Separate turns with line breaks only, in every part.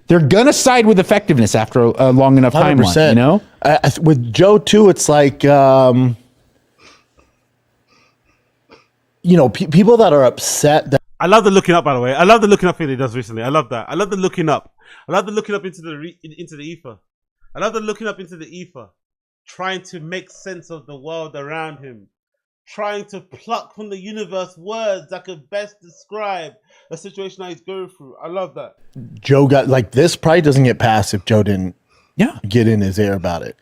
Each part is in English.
They're gonna side with effectiveness after a long enough timeline. You know,
with Joe too, it's like people that are upset that.
I love the looking up, by the way. I love the looking up thing he does recently. I love that. I love the looking up. I love the looking up into the ether. I love the looking up into the ether, trying to make sense of the world around him, trying to pluck from the universe words that could best describe a situation that he's going through. I love that.
Joe got like this probably doesn't get passed if Joe didn't get in his ear about it.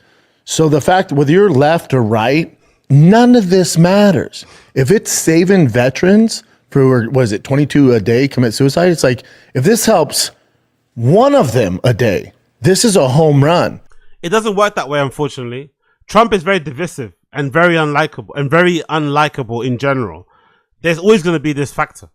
So the fact whether you're left or right, none of this matters. If it's saving veterans for, was it 22 a day commit suicide? It's like, if this helps one of them a day, this is a home run.
It doesn't work that way, unfortunately. Trump is very divisive and very unlikable in general. There's always going to be this factor.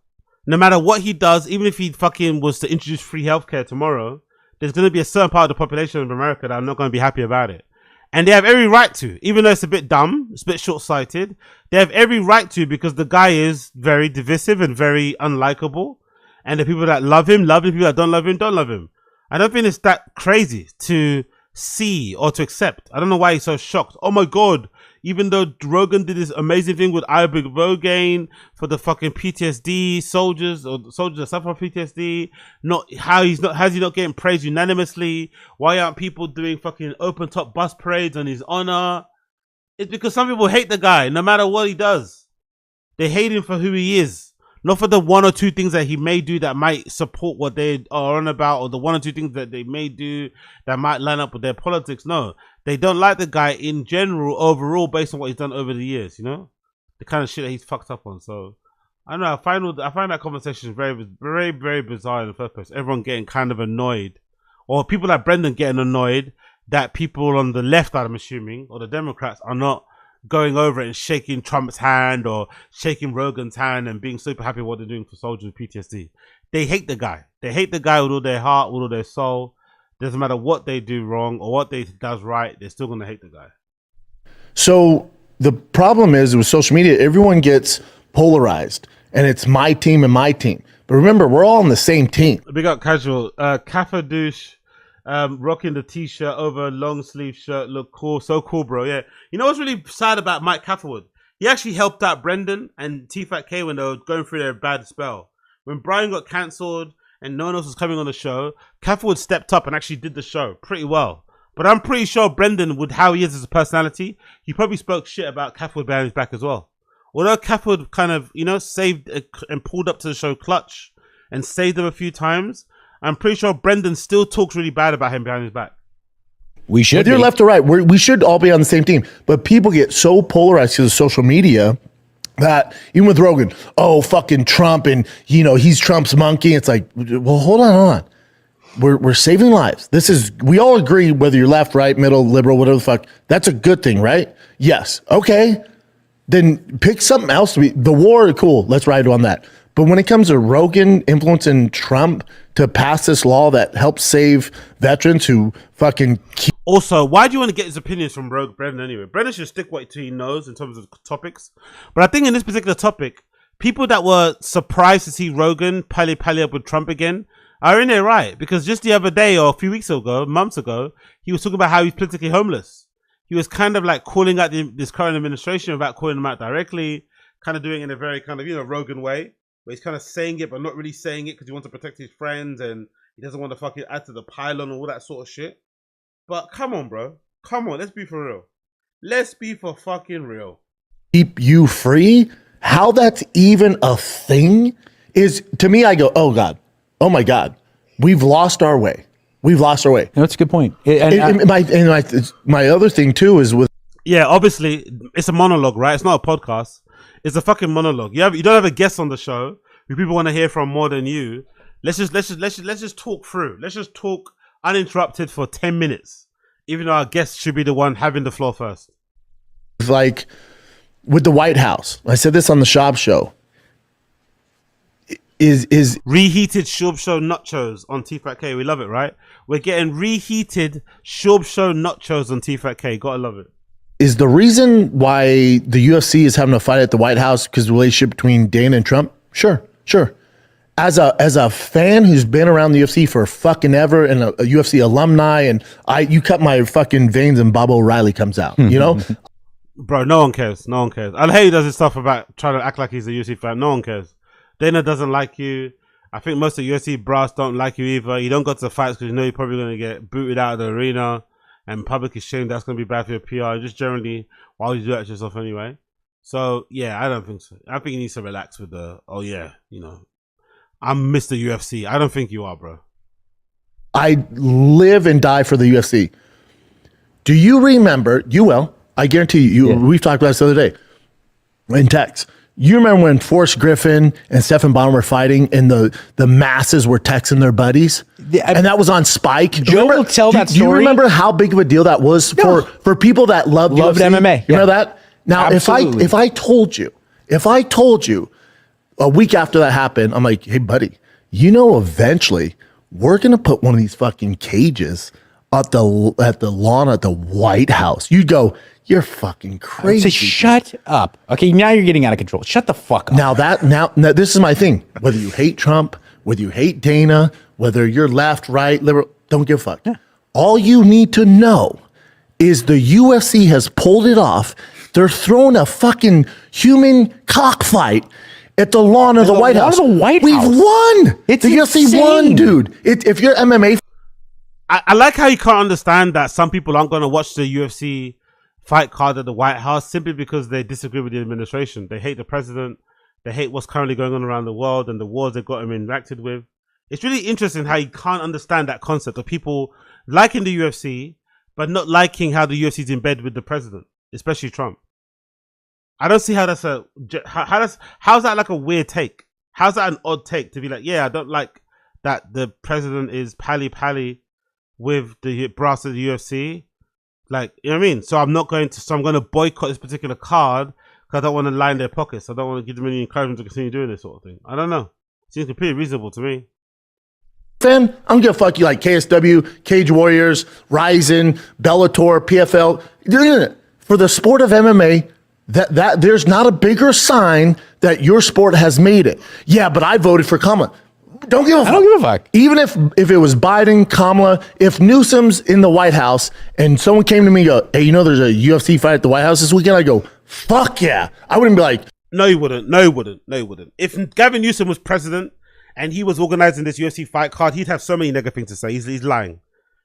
No matter what he does, even if he fucking was to introduce free healthcare tomorrow, there's going to be a certain part of the population of America that are not going to be happy about it. And they have every right to, even though it's a bit dumb, it's a bit short-sighted. They have every right to, because the guy is very divisive and very unlikable. And the people that love him, the people that don't love him, don't love him. I don't think it's that crazy to see or to accept. I don't know why he's so shocked. Oh my God. Even though Rogan did this amazing thing with Rogan for the fucking PTSD soldiers or soldiers that suffer from PTSD, how's he not getting praised unanimously? Why aren't people doing fucking open top bus parades on his honor? It's because some people hate the guy no matter what he does. They hate him for who he is. Not for the one or two things that he may do that might support what they are on about, or the one or two things that they may do that might line up with their politics. No, they don't like the guy in general, overall, based on what he's done over the years, you know? The kind of shit that he's fucked up on. So, I don't know, I find that conversation very, very, very bizarre in the first place. Everyone getting kind of annoyed, or people like Brendan getting annoyed that people on the left, I'm assuming, or the Democrats are not going over it and shaking Trump's hand or shaking Rogan's hand and being super happy with what they're doing for soldiers with PTSD. They hate the guy. They hate the guy with all their heart, with all their soul. Doesn't matter what they do wrong or what they does right, they're still going to hate the guy.
So the problem is with social media, everyone gets polarized and it's my team and my team. But remember, we're all on the same team.
Big up casual. Kafa douche. Rocking the t-shirt over a long sleeve shirt, look cool, so cool, bro. Yeah, you know what's really sad about Mike Catherwood? He actually helped out Brendan and TFATK when they were going through their bad spell. When Brian got cancelled and no one else was coming on the show, Catherwood stepped up and actually did the show pretty well. But I'm pretty sure Brendan, with how he is as a personality, he probably spoke shit about Catherwood behind his back as well. Although Catherwood kind of, saved and pulled up to the show clutch and saved him a few times, I'm pretty sure Brendan still talks really bad about him behind his back.
We should.
Whether you're left or right, we should all be on the same team. But people get so polarized to the social media that even with Rogan, oh, fucking Trump, and he's Trump's monkey. It's like, well, hold on. We're saving lives. We all agree, whether you're left, right, middle, liberal, whatever the fuck, that's a good thing, right? Yes. Okay. Then pick something else to be. The war, cool. Let's ride on that. But when it comes to Rogan influencing Trump to pass this law that helps save veterans who fucking keep.
Also, why do you want to get his opinions from Brendan anyway? Brendan should stick what he knows in terms of topics. But I think in this particular topic, people that were surprised to see Rogan pally up with Trump again are in there right. Because just the other day or a few weeks ago, months ago, he was talking about how he's politically homeless. He was kind of like calling out this current administration without calling them out directly, kind of doing it in a very kind of, Rogan way. But he's kind of saying it, but not really saying it because he wants to protect his friends and he doesn't want to fucking add to the pylon and all that sort of shit. But come on, bro. Come on. Let's be for real. Let's be for fucking real.
Keep you free? How that's even a thing is, to me, I go, oh God. Oh my God. We've lost our way. That's
a good point.
My other thing too is with.
Yeah, obviously, it's a monologue, right? It's not a podcast. It's a fucking monologue. You don't have a guest on the show who people want to hear from more than you. Let's just talk through. Let's just talk uninterrupted for 10 minutes, even though our guest should be the one having the floor first.
Like with the White House, I said this on the Schaub show. Is
reheated Schaub show nachos on TFATK. We love it, right? We're getting reheated Schaub show nachos on TFATK. Gotta love it.
Is the reason why the UFC is having a fight at the White House because the relationship between Dana and Trump? Sure. as a fan who's been around the UFC for fucking ever and a UFC alumni, and you cut my fucking veins and Bob O'Reilly comes out, you know?
Bro, no one cares. No one cares. I hate he does his stuff about trying to act like he's a UFC fan. No one cares. Dana doesn't like you. I think most of the UFC brass don't like you either. You don't go to the fights because you know you're probably going to get booted out of the arena and public shame. That's going to be bad for your PR. Just generally, why would you do that to yourself anyway? So, yeah, I don't think so. I think he needs to relax with the, oh, yeah, you know, I'm Mr. UFC. I don't think you are, bro.
I live and die for the UFC. Do you remember, you will, I guarantee you, we've talked about this the other day in text. You remember when Forrest Griffin and Stephen Bonner were fighting and the masses were texting their buddies? And that was on Spike.
Joe will tell that story.
Do you remember how big of a deal that was for people that loved UFC?
MMA?
You know that? Now,
Absolutely.
if I told you a week after that happened, I'm like, hey, buddy, you know, eventually we're going to put one of these fucking cages at the lawn at the White House. You'd go, you're fucking crazy.
Say, shut up. Okay, now you're getting out of control. Shut the fuck up.
Now, this is my thing. Whether you hate Trump, whether you hate Dana, whether you're left, right, liberal, don't give a fuck. Yeah. All you need to know is the UFC has pulled it off. They're throwing a fucking human cockfight at the lawn of the White House. We've won.
It's
the UFC won, dude. If you're MMA,
I like how you can't understand that some people aren't going to watch the UFC fight card at the White House simply because they disagree with the administration. They hate the president. They hate what's currently going on around the world and the wars they've got him interacted with. It's really interesting how you can't understand that concept of people liking the UFC, but not liking how the UFC is in bed with the president, especially Trump. I don't see how that's how's that like a weird take? How's that an odd take to be like, yeah, I don't like that the president is pally with the brass of the UFC. Like, you know what I mean? So I'm going to boycott this particular card because I don't want to line their pockets. I don't want to give them any encouragement to continue doing this sort of thing. I don't know. Seems completely reasonable to me.
Fan, I don't give a fuck. You like KSW, Cage Warriors, Ryzen, Bellator, PFL. For the sport of MMA, that there's not a bigger sign that your sport has made it. Yeah, but I voted for Kamala. Don't give a fuck.
I don't give a fuck.
Even if it was Biden, Kamala, if Newsom's in the White House and someone came to me and go, hey, you know there's a UFC fight at the White House this weekend, I go, fuck yeah. I wouldn't be like,
no, you wouldn't. No, you wouldn't. No, you wouldn't. If Gavin Newsom was president and he was organizing this UFC fight card, he'd have so many negative things to say. He's lying.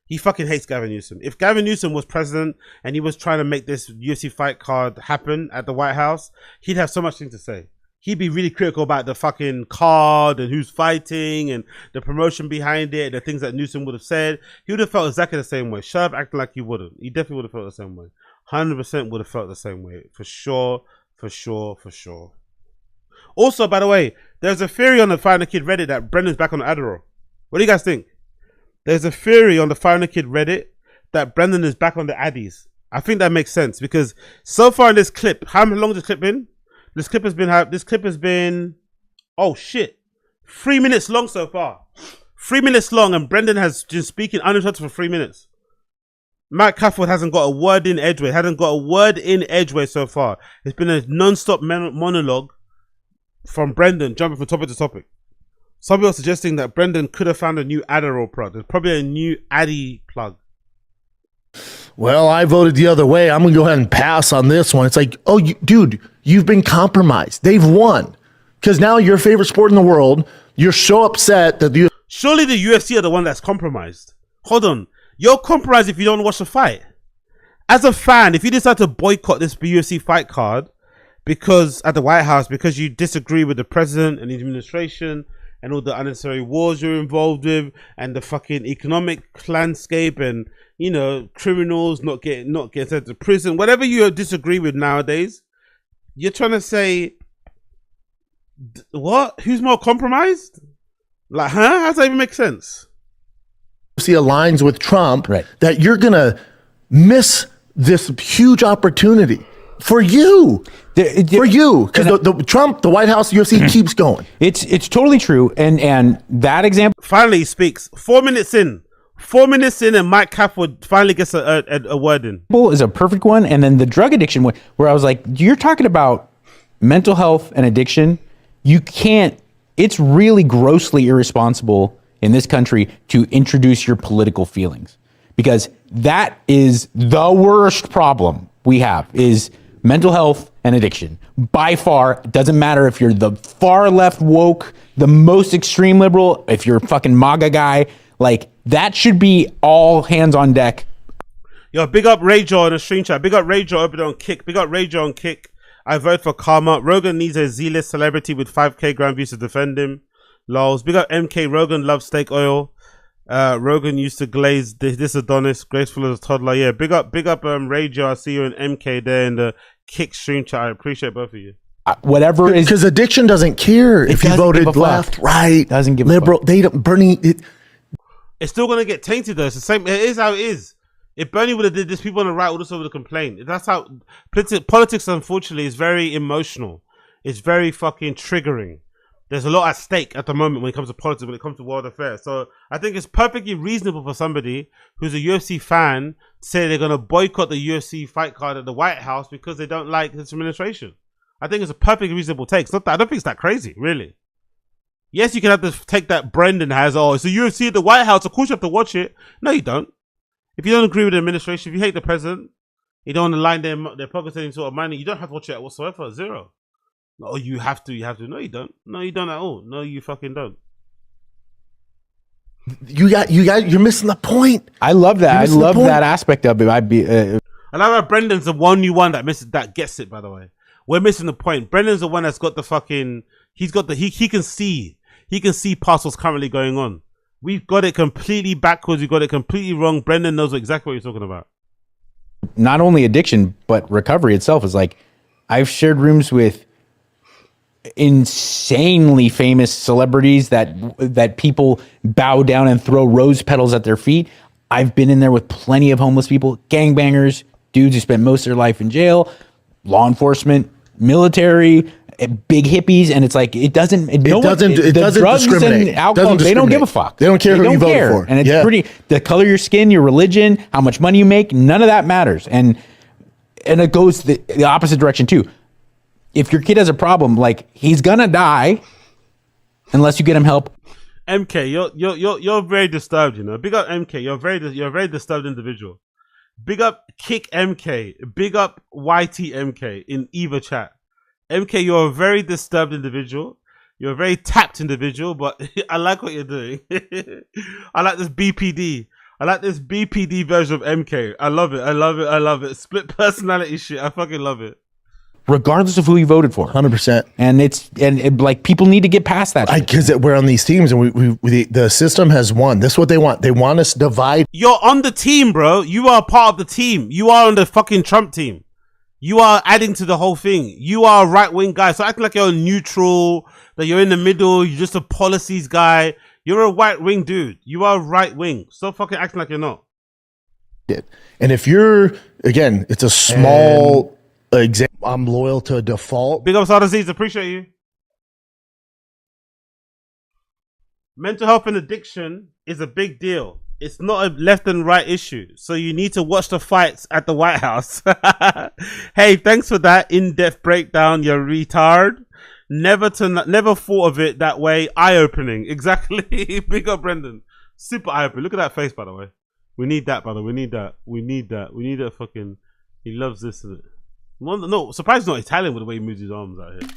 He fucking hates Gavin Newsom. If Gavin Newsom was president and he was trying to make this UFC fight card happen at the White House, he'd have so much things to say. He'd be really critical about the fucking card and who's fighting and the promotion behind it, the things that Newsom would have said. He would have felt exactly the same way. Shut up acting like you wouldn't. He definitely would have felt the same way. 100% would have felt the same way. For sure. Also, by the way, there's a theory on the Fire the Kid Reddit that Brendan's back on the Adderall. What do you guys think? There's a theory on the Fire the Kid Reddit that Brendan is back on the Addies. I think that makes sense because so far in this clip, how long has this clip been? This clip has been, oh shit, 3 minutes long so far. 3 minutes long, and Brendan has been speaking uninterrupted for 3 minutes. Matt Cafford hasn't got a word in edgeway so far. It's been a non-stop monologue from Brendan, jumping from topic to topic. Some people are suggesting that Brendan could have found a new Adderall plug. There's probably a new Addy plug.
Well, I voted the other way. I'm going to go ahead and pass on this one. It's like, oh, dude, you've been compromised. They've won. Because now your favorite sport in the world, you're so upset that
surely the UFC are the one that's compromised. Hold on. You're compromised if you don't watch the fight. As a fan, if you decide to boycott this UFC fight card because at the White House because you disagree with the president and the administration and all the unnecessary wars you're involved with and the fucking economic landscape and, you know, criminals not getting sent to prison, whatever you disagree with nowadays, you're trying to say, what? Who's more compromised? Like, huh? How does that even make sense?
See aligns with Trump,
right,
that you're going to miss this huge opportunity for you. Because the Trump, the White House, UFC keeps going.
It's totally true. And that example.
Finally he speaks. 4 minutes in. 4 minutes in and Mike Cafford finally gets a word in.
Is a perfect one. And then the drug addiction one, where I was like, you're talking about mental health and addiction. You can't it's really grossly irresponsible in this country to introduce your political feelings, because that is the worst problem we have, is mental health and addiction. By far, it doesn't matter if you're the far left woke, the most extreme liberal, if you're a fucking MAGA guy, like that should be all hands on deck.
Yo, big up Rayjaw in the stream chat. Big up Rayjaw over there on Kick. Big up Rayjaw on Kick. I vote for Karma. Rogan needs a Z-list celebrity with 5k grand views to defend him. Lols. Big up MK. Rogan loves steak oil. Rogan used to glaze this Adonis, graceful as a toddler. Yeah, big up Rayjaw. I see you in MK there in the Kick stream chat. I appreciate both of you.
Whatever is,
because addiction doesn't care if you voted left, right,
doesn't give
liberal.
a fuck.
They don't. Bernie.
It's still gonna get tainted though. It's the same. It is how it is. If Bernie would have did this, people on the right would also would have complained. That's how politics, unfortunately, is very emotional. It's very fucking triggering. There's a lot at stake at the moment when it comes to politics, when it comes to world affairs. So I think it's perfectly reasonable for somebody who's a UFC fan to say they're going to boycott the UFC fight card at the White House because they don't like this administration. I think it's a perfectly reasonable take. It's not that, I don't think it's that crazy, really. Yes, you can have to take that Brendan has, oh, it's the UFC at the White House, of course you have to watch it. No, you don't. If you don't agree with the administration, if you hate the president, you don't want to line their pockets any sort of money, you don't have to watch it whatsoever. Zero. No, you have to. No, you don't. No, you don't at all. No, you fucking don't.
You're missing the point.
I love that. I love that aspect of it. I
love how Brendan's the one new one that gets it, by the way. We're missing the point. Brendan's the one that's got the fucking, he can see past what's currently going on. We've got it completely backwards. We've got it completely wrong. Brendan knows exactly what you're talking about.
Not only addiction, but recovery itself is like, I've shared rooms with insanely famous celebrities that people bow down and throw rose petals at their feet. I've been in there with plenty of homeless people, gangbangers, dudes who spent most of their life in jail, law enforcement, military, big hippies, and it's like it doesn't discriminate. And alcohol, they don't give a fuck.
They don't care who you voted for.
And it's pretty, the color of your skin, your religion, how much money you make, none of that matters. And it goes the opposite direction too. If your kid has a problem, like, he's gonna die unless you get him help.
MK, you're very disturbed, you know. Big up MK. You're a very disturbed individual. Big up Kick MK. Big up YTMK in either chat. MK, you're a very disturbed individual. You're a very tapped individual, but I like what you're doing. I like this BPD. I like this BPD version of MK. I love it. Split personality shit. I fucking love it.
Regardless of who you voted for.
100%.
And like, people need to get past that.
Because we're on these teams and the system has won. This is what they want. They want us divided.
You're on the team, bro. You are part of the team. You are on the fucking Trump team. You are adding to the whole thing. You are a right-wing guy. So acting like you're neutral, that you're in the middle, you're just a policies guy. You're a right-wing dude. You are right-wing. Stop fucking acting like you're not.
And if you're, again, it's a small example. I'm loyal to a default.
Big up Sadaziz, appreciate you. Mental health and addiction is a big deal. It's not a left and right issue. So you need to watch the fights at the White House. Hey, thanks for that in-depth breakdown, you retard. Never thought of it that way. Eye-opening. Exactly. Big up Brendan. Super eye-opening. Look at that face, by the way. We need that, brother. We need that fucking... He loves this, isn't it? No, surprised he's not Italian with the way he moves his arms out here.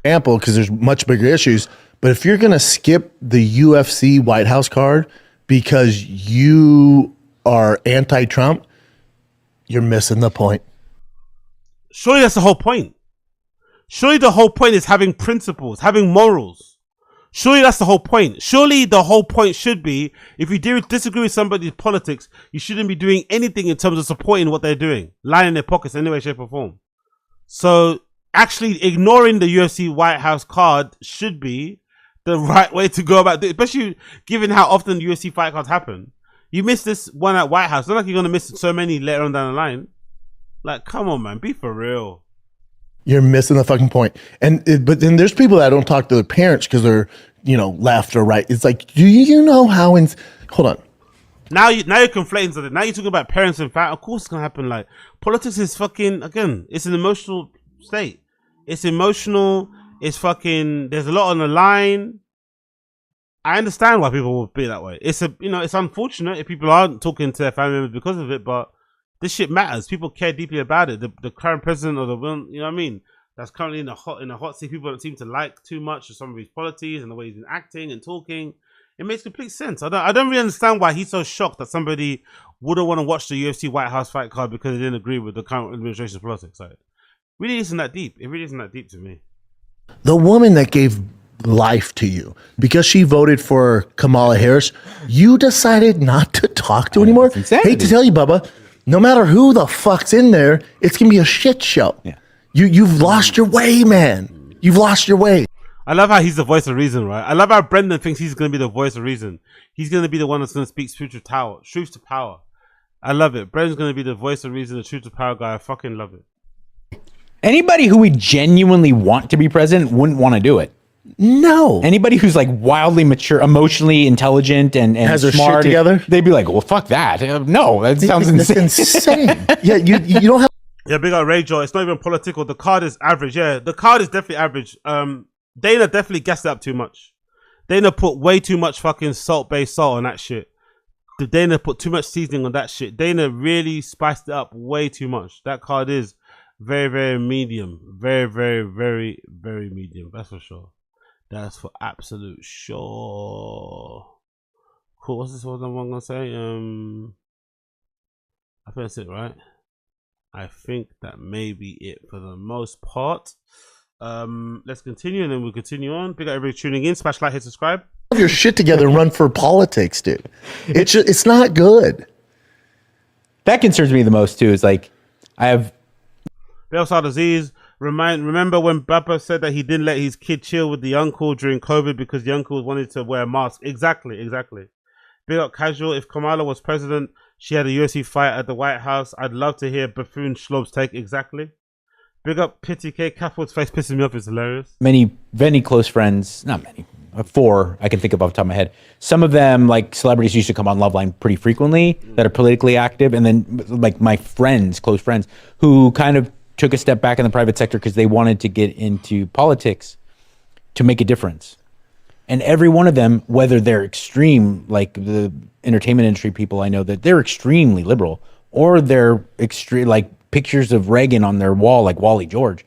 Ample, because there's much bigger issues. But if you're going to skip the UFC White House card because you are anti-Trump, you're missing the point.
Surely that's the whole point. Surely the whole point is having principles, having morals. Surely that's the whole point. Surely the whole point should be, if you disagree with somebody's politics, you shouldn't be doing anything in terms of supporting what they're doing, lying in their pockets in any way, shape or form. So actually ignoring the UFC White House card should be the right way to go about it, especially given how often UFC fight cards happen. You missed this one at White House. It's not like you're going to miss so many later on down the line. Like, come on, man. Be for real.
You're missing the fucking point. But then there's people that don't talk to their parents because they're, left or right. It's like, do you know how hold on.
Now you're conflating something. Now you're talking about parents and family. Of course it's going to happen. Like, politics is fucking, again, it's an emotional state. It's emotional. It's fucking. There's a lot on the line. I understand why people will be that way. It's it's unfortunate if people aren't talking to their family members because of it, but this shit matters. People care deeply about it. The current president or you know what I mean? That's currently in the hot seat. People don't seem to like too much of some of his policies and the way he's been acting and talking. It makes complete sense. I don't really understand why he's so shocked that somebody wouldn't want to watch the UFC White House fight card because they didn't agree with the current administration's politics. Like, really isn't that deep. It really isn't that deep to me.
The woman that gave life to you, because she voted for Kamala Harris, you decided not to talk to anymore? Hate to tell you, Bubba, no matter who the fuck's in there, it's going to be a shit show. Yeah. You've lost your way, man. You've lost your way.
I love how he's the voice of reason, right? I love how Brendan thinks he's going to be the voice of reason. He's going to be the one that's going to speak truth to power. I love it. Brendan's going to be the voice of reason, the truth to power guy. I fucking love it.
Anybody who we genuinely want to be president wouldn't want to do it.
No.
Anybody who's like wildly mature, emotionally intelligent, and
has
smart,
their shit together,
they'd be like, "Well, fuck that." No, that sounds insane.
Insane. Yeah, you don't have.
Yeah, big up Ray Joy. It's not even political. The card is average. Yeah, the card is definitely average. Dana definitely gassed it up too much. Dana put way too much fucking salt-based salt on that shit. Dana put too much seasoning on that shit. Dana really spiced it up way too much. That card is very, very medium. Very, very, very, very medium. That's for sure. That's for absolute sure. Cool. What's this one I'm gonna say? I think that's it, right? I think that may be it for the most part. Let's continue and then we'll continue on. Big up everybody tuning in. Smash like, hit subscribe.
Have your shit together and run for politics, dude. It's not good.
That concerns me the most too. Is like I have
Belsar disease. Remember when Bappa said that he didn't let his kid chill with the uncle during COVID because the uncle wanted to wear a mask? Exactly. Big up casual. If Kamala was president, she had a UFC fight at the White House. I'd love to hear buffoon Schlob's take. Exactly. Big up Pity K. Catford's face pisses me off. It's hilarious.
Many close friends, not many, 4 I can think of off the top of my head. Some of them, like celebrities, used to come on Loveline pretty frequently that are politically active, and then like my friends, close friends, who kind of took a step back in the private sector because they wanted to get into politics to make a difference. And every one of them, whether they're extreme, like the entertainment industry people I know, that they're extremely liberal, or they're extreme, like pictures of Reagan on their wall, like Wally George,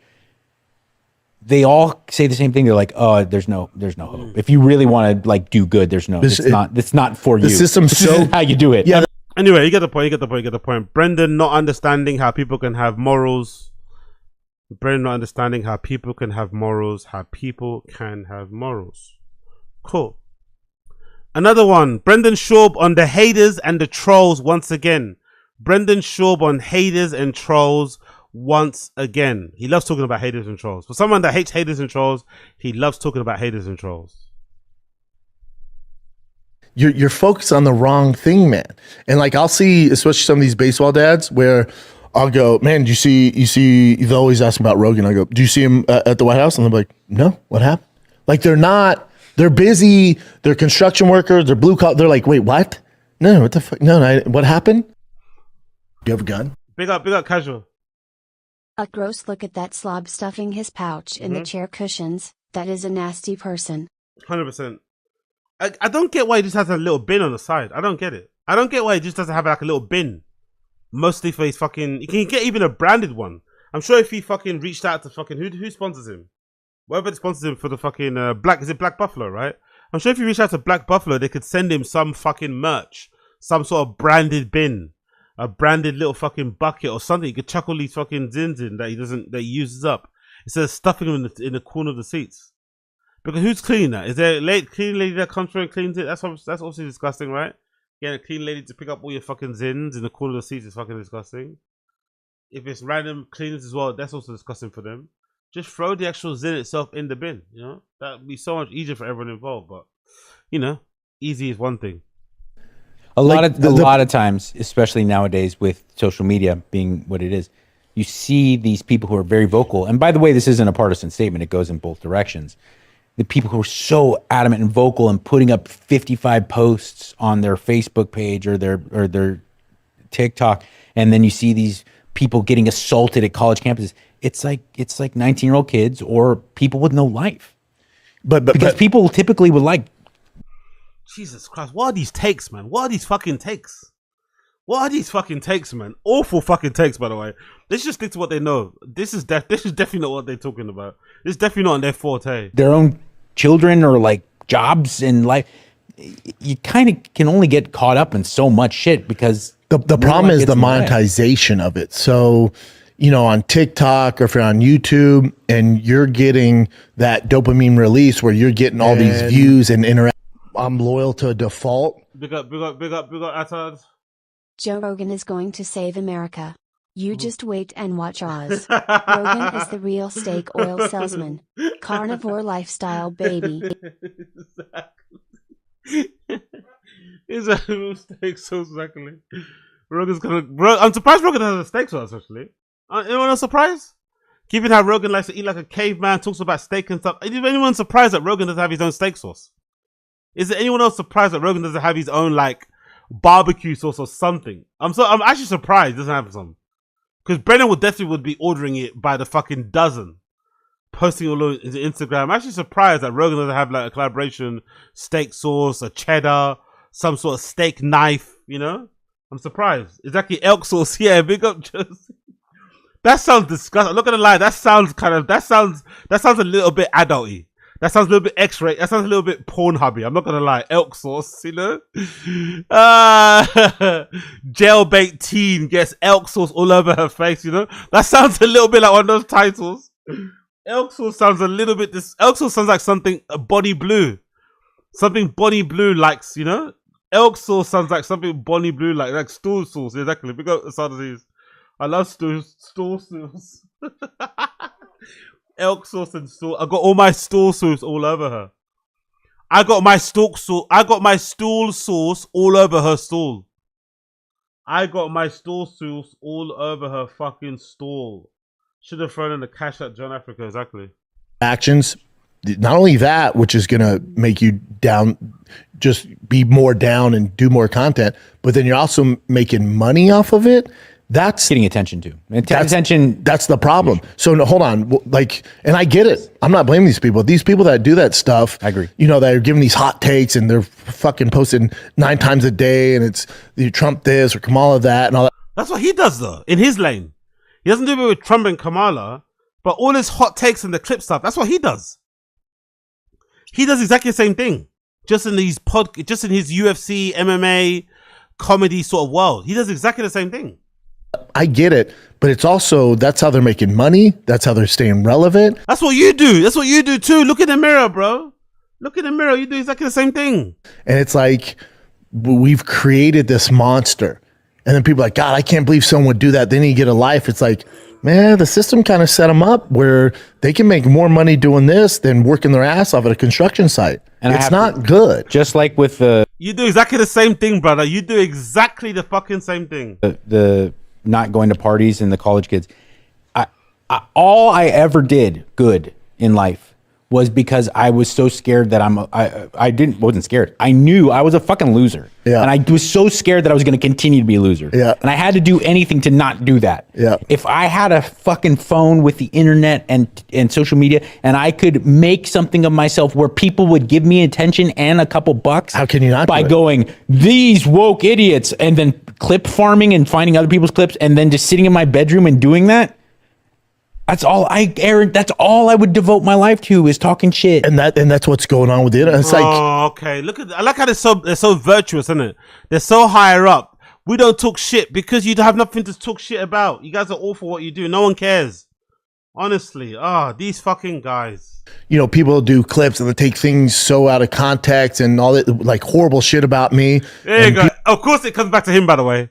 they all say the same thing. They're like, "Oh, there's no hope. If you really want to like do good, there's no. It's not for you.
The system's so
how you do it."
Yeah.
Anyway, you get the point. Brendan not understanding how people can have morals. Brendan not understanding how people can have morals. Cool. Another one. Brendan Schaub on the haters and the trolls once again. Brendan Schaub on haters and trolls once again. He loves talking about haters and trolls. For someone that hates haters and trolls, he loves talking about haters and trolls.
You're focused on the wrong thing, man. And like I'll see, especially some of these baseball dads, where I'll go, "Man, do you see?" They always ask about Rogan. I go, "Do you see him at the White House?" And they're like, "No, what happened?" Like they're not. They're busy. They're construction workers. They're blue collar. They're like, "Wait, what? No, what the fuck? No, what happened?" Do you have a gun?
Big up, casual.
A gross look at that slob stuffing his pouch in the chair cushions. That is a nasty person.
100%. I don't get why he just has a little bin on the side. I don't get it. I don't get why he just doesn't have like a little bin. Mostly for his fucking... You can get even a branded one. I'm sure if he fucking reached out to fucking... Who sponsors him? Whoever sponsors him for the fucking Black... Is it Black Buffalo, right? I'm sure if you reach out to Black Buffalo, they could send him some fucking merch. Some sort of branded bin. A branded little fucking bucket or something. You could chuck all these fucking zins in that he uses up. Instead of stuffing them in the corner of the seats. Because who's cleaning that? Is there a clean lady that comes through and cleans it? That's obviously disgusting, right? Getting a clean lady to pick up all your fucking zins in the corner of the seats is fucking disgusting. If it's random cleaners as well, that's also disgusting for them. Just throw the actual zin itself in the bin, you know? That would be so much easier for everyone involved, but, you know, easy is one thing.
A lot of times, especially nowadays with social media being what it is, you see these people who are very vocal. And by the way, this isn't a partisan statement. It goes in both directions. The people who are so adamant and vocal and putting up 55 posts on their Facebook page or their TikTok, and then you see these people getting assaulted at college campuses. it's like 19-year-old kids or people with no life.
But
Because people typically would like,
Jesus Christ, what are these takes, man? What are these fucking takes? What are these fucking takes, man? Awful fucking takes, by the way. They should stick to what they know. This is definitely not what they're talking about. This is definitely not on their forte.
their own children or like jobs in life. You kind of can only get caught up in so much shit because
the problem is the monetization of it. So, you know, on TikTok or if you're on YouTube and you're getting that dopamine release where you're getting all these views and interact. I'm loyal to a default.
Big up, Atad.
Joe Rogan is going to save America. You just wait and watch Oz. Rogan is the real steak oil salesman. Carnivore lifestyle, baby.
Is a real steak sauce, exactly. Rogan's gonna. I'm surprised Rogan has a steak sauce, actually. Anyone else surprised? Given how Rogan likes to eat like a caveman, talks about steak and stuff. Is anyone surprised that Rogan doesn't have his own steak sauce? Is there anyone else surprised that Rogan doesn't have his own like barbecue sauce or something? I'm actually surprised he doesn't have some. Because Brennan would be ordering it by the fucking dozen, posting all over his Instagram. I'm actually surprised that Rogan doesn't have like a collaboration steak sauce, a cheddar, some sort of steak knife. You know, I'm surprised. Exactly, elk sauce. Yeah, big up. Just that sounds disgusting. I'm not gonna lie. That sounds a little bit adulty. That sounds a little bit X-rated. That sounds a little bit Pornhubby. I'm not gonna lie. Elk sauce, you know. Jailbait teen gets elk sauce all over her face. You know. That sounds a little bit like one of those titles. Elk sauce sounds a little bit. Elk sauce sounds like something Bonnie Blue. Something Bonnie Blue likes. You know. Elk sauce sounds like something Bonnie Blue like stool sauce. Exactly. Big up Sardines. I love stool sauce. Elk sauce and stool. I got all my stool sauce all over her. I got my stool sauce all over her stool. I got my stool sauce all over her fucking stool. Should have thrown in the cash at John Africa, exactly.
Actions. Not only that, which is gonna make you down, just be more down and do more content, but then you're also making money off of it. That's
getting attention too.
That's the problem. So no, hold on. Like, and I get it. I'm not blaming these people. These people that do that stuff,
I agree.
You know, that are giving these hot takes and they're fucking posting 9 times a day and it's you Trump this or Kamala that and all that.
That's what he does though, in his lane. He doesn't do it with Trump and Kamala, but all his hot takes and the clip stuff, that's what he does. He does exactly the same thing. Just in his UFC, MMA, comedy sort of world. He does exactly the same thing.
I get it, but it's also, that's how they're making money. That's how they're staying relevant.
That's what you do. That's what you do too. Look in the mirror, bro. Look in the mirror. You do exactly the same thing.
And it's like, we've created this monster. And then people are like, God, I can't believe someone would do that. Then you get a life. It's like, man, the system kind of set them up where they can make more money doing this than working their ass off at a construction site. And it's not good.
Just like with the...
You do exactly the same thing, brother. You do exactly the fucking same thing.
The not going to parties and the college kids. All I ever did good in life was because I was so scared that wasn't scared. I knew I was a fucking loser.
Yeah.
And I was so scared that I was going to continue to be a loser.
Yeah.
And I had to do anything to not do that.
Yeah.
If I had a fucking phone with the internet and social media and I could make something of myself where people would give me attention and a couple bucks.
How can you not
by
do it?
Going, these woke idiots, and then clip farming and finding other people's clips and then just sitting in my bedroom and doing that. That's all that's all I would devote my life to is talking shit.
And that's what's going on with it. It's like,
okay. I like how they're so virtuous, isn't it? They're so higher up. We don't talk shit because you have nothing to talk shit about. You guys are all for what you do. No one cares. Honestly, these fucking guys.
You know, people do clips and they take things so out of context and all that, like horrible shit about me.
There you go. Of course it comes back to him, by the way.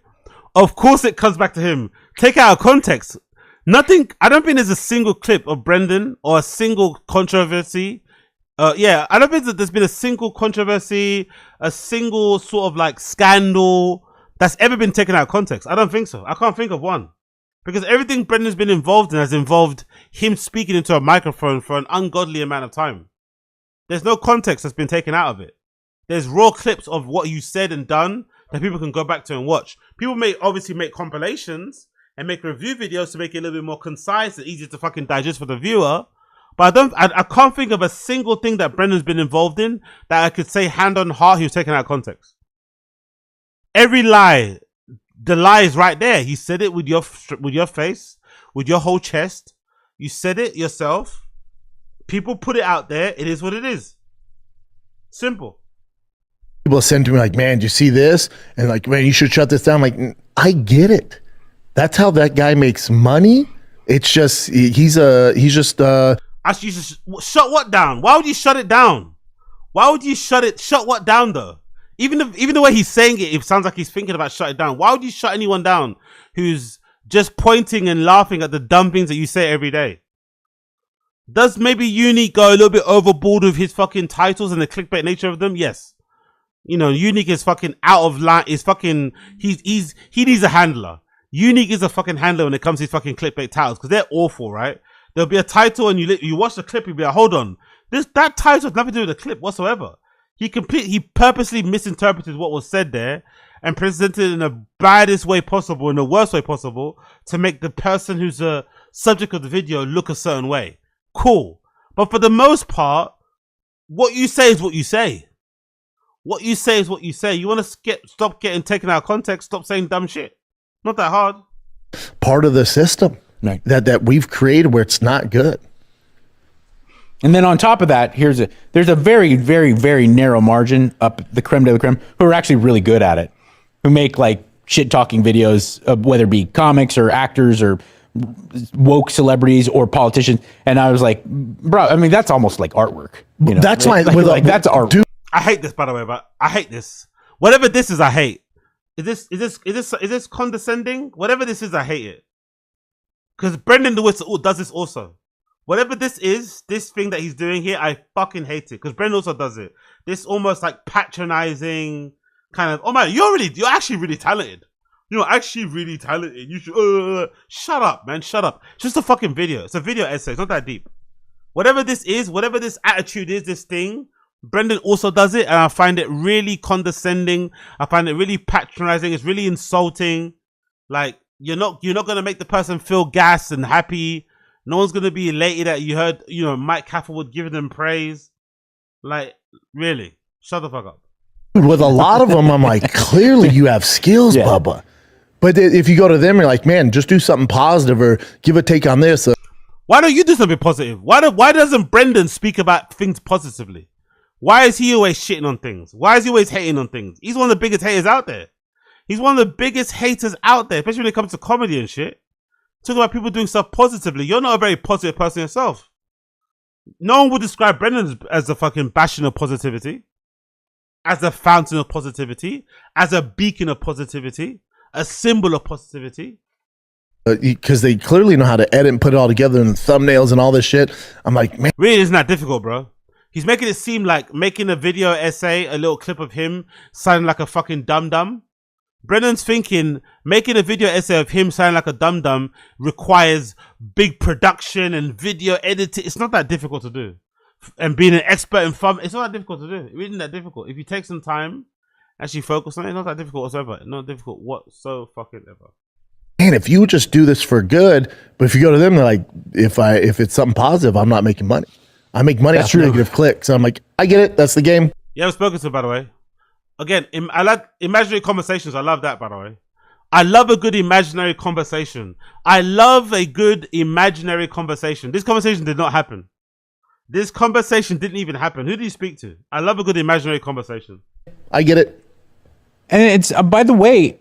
Of course it comes back to him. Take it out of context. Nothing. I don't think there's a single clip of Brendan or a single controversy. I don't think that there's been a single controversy, a single sort of like scandal that's ever been taken out of context. I don't think so. I can't think of one. Because everything Brendan's been involved in has involved him speaking into a microphone for an ungodly amount of time. There's no context that's been taken out of it. There's raw clips of what you said and done that people can go back to and watch. People may obviously make compilations and make review videos to make it a little bit more concise and easier to fucking digest for the viewer. But I can't think of a single thing that Brendan's been involved in that I could say hand on heart he was taken out of context. Every lie, the lie is right there. He said it with your face, with your whole chest. You said it yourself. People put it out there. It is what it is. Simple.
People send to me like, man, do you see this? And like, man, you should shut this down. I'm like, I get it. That's how that guy makes money. It's just, he's just
Actually, you should shut what down? Why would you shut it down? Why would you shut what down though? Even the way he's saying it sounds like he's thinking about shutting down. Why would you shut anyone down who's just pointing and laughing at the dumb things that you say every day? Does maybe Unique go a little bit overboard with his fucking titles and the clickbait nature of them? Yes. You know, Unique is fucking out of line. Is fucking he needs a handler. Unique is a fucking handler when it comes to his fucking clickbait titles because they're awful, right? There'll be a title and you watch the clip, you'll be like, hold on, that title has nothing to do with the clip whatsoever. He purposely misinterpreted what was said there and presented it in the baddest way possible, in the worst way possible, to make the person who's the subject of the video look a certain way. Cool. But for the most part, what you say is what you say. What you say is what you say. You want to stop getting taken out of context, stop saying dumb shit. Not that hard.
Part of the system that we've created where it's not good.
And then on top of that, there's a very, very, very narrow margin up the creme de la creme who are actually really good at it, who make like shit talking videos, whether it be comics or actors or woke celebrities or politicians. And I was like, bro, I mean, that's almost like artwork. You know?
That's
like that's art.
Dude.
I hate this, by the way, but I hate this. Whatever this is, I hate. Is this condescending? Whatever this is, I hate it. Because Brendan Lewis does this also. Whatever this is, this thing that he's doing here, I fucking hate it. Because Brendan also does it. This almost like patronizing kind of, oh man, you're actually really talented. You're actually really talented. You should, shut up, man, shut up. It's just a fucking video. It's a video essay. It's not that deep. Whatever this is, whatever this attitude is, this thing, Brendan also does it. And I find it really condescending. I find it really patronizing. It's really insulting. Like, you're not going to make the person feel gassed and happy. No one's going to be elated that you heard, Mike Catherwood giving them praise. Like, really? Shut the fuck up.
With a lot of them, I'm like, clearly you have skills, Bubba. But if you go to them, you're like, man, just do something positive or give a take on this.
Why don't you do something positive? Why doesn't Brendan speak about things positively? Why is he always shitting on things? Why is he always hating on things? He's one of the biggest haters out there. He's one of the biggest haters out there, especially when it comes to comedy and shit. Talking about people doing stuff positively. You're not a very positive person yourself. No one would describe Brendan as a fucking bastion of positivity, as a fountain of positivity, as a beacon of positivity, a symbol of positivity.
Because they clearly know how to edit and put it all together in thumbnails and all this shit. I'm like, man.
Really isn't that difficult, bro. He's making it seem like making a video essay, a little clip of him sounding like a fucking dum-dum. Brendan's thinking making a video essay of him sounding like a dum-dum requires big production and video editing. It's not that difficult to do. And being an expert in fun, it's not that difficult to do. It isn't that difficult. If you take some time, actually focus on it, it's not that difficult whatsoever. Not difficult whatso fucking ever.
Man, if you just do this for good, but if you go to them, they're like, if it's something positive, I'm not making money. I make money off negative clicks. So I'm like, I get it. That's the game.
Yeah, I've spoken to him, by the way. Again, I like imaginary conversations. I love that, by the way. I love a good imaginary conversation. I love a good imaginary conversation. This conversation did not happen. This conversation didn't even happen. Who do you speak to? I love a good imaginary conversation.
I get it.
And it's, by the way,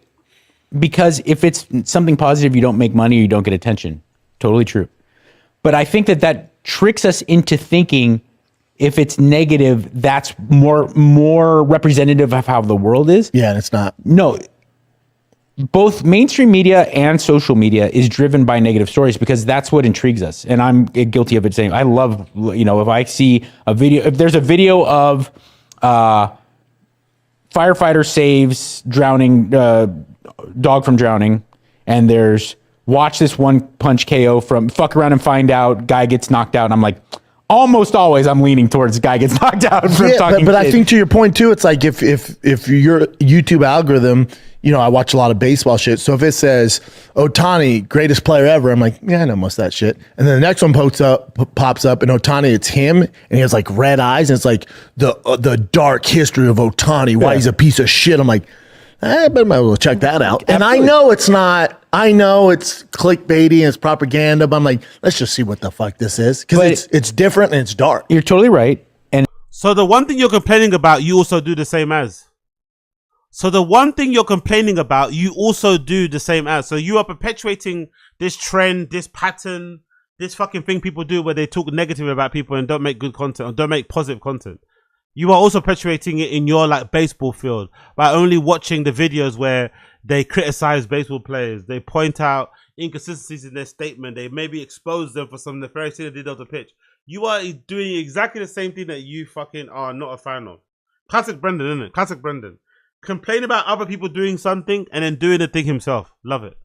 because if it's something positive, you don't make money, you don't get attention. Totally true. But I think that tricks us into thinking if it's negative, that's more representative of how the world is.
Yeah, and it's not.
No. Both mainstream media and social media is driven by negative stories because that's what intrigues us. And I'm guilty of it saying, I love, if I see a video, if there's a video of firefighter saves drowning, dog from drowning, and there's watch this one punch KO from fuck around and find out, guy gets knocked out. And I'm like, almost always I'm leaning towards the guy gets knocked out from talking
but I
shit.
think to your point too, it's like if your YouTube algorithm, you know, I watch a lot of baseball shit. So if it says Ohtani, greatest player ever, I'm like, yeah, I know most of that shit. And then the next one pops up, and Ohtani, it's him, and he has like red eyes, and it's like the dark history of Ohtani, why he's a piece of shit. I'm like, I better might as well check that out. And I know it's not. I know it's clickbaity and it's propaganda, but I'm like, let's just see what the fuck this is, because it's different and it's dark.
You're totally right. And
So the one thing you're complaining about, you also do the same as. So the one thing you're complaining about, you also do the same as. So you are perpetuating this trend, this pattern, this fucking thing people do where they talk negative about people and don't make good content or don't make positive content. You are also perpetuating it in your like baseball field by only watching the videos where they criticize baseball players. They point out inconsistencies in their statement. They maybe expose them for some nefarious thing they did on the pitch. You are doing exactly the same thing that you fucking are not a fan of. Classic Brendan, isn't it? Classic Brendan. Complain about other people doing something and then doing the thing himself. Love it.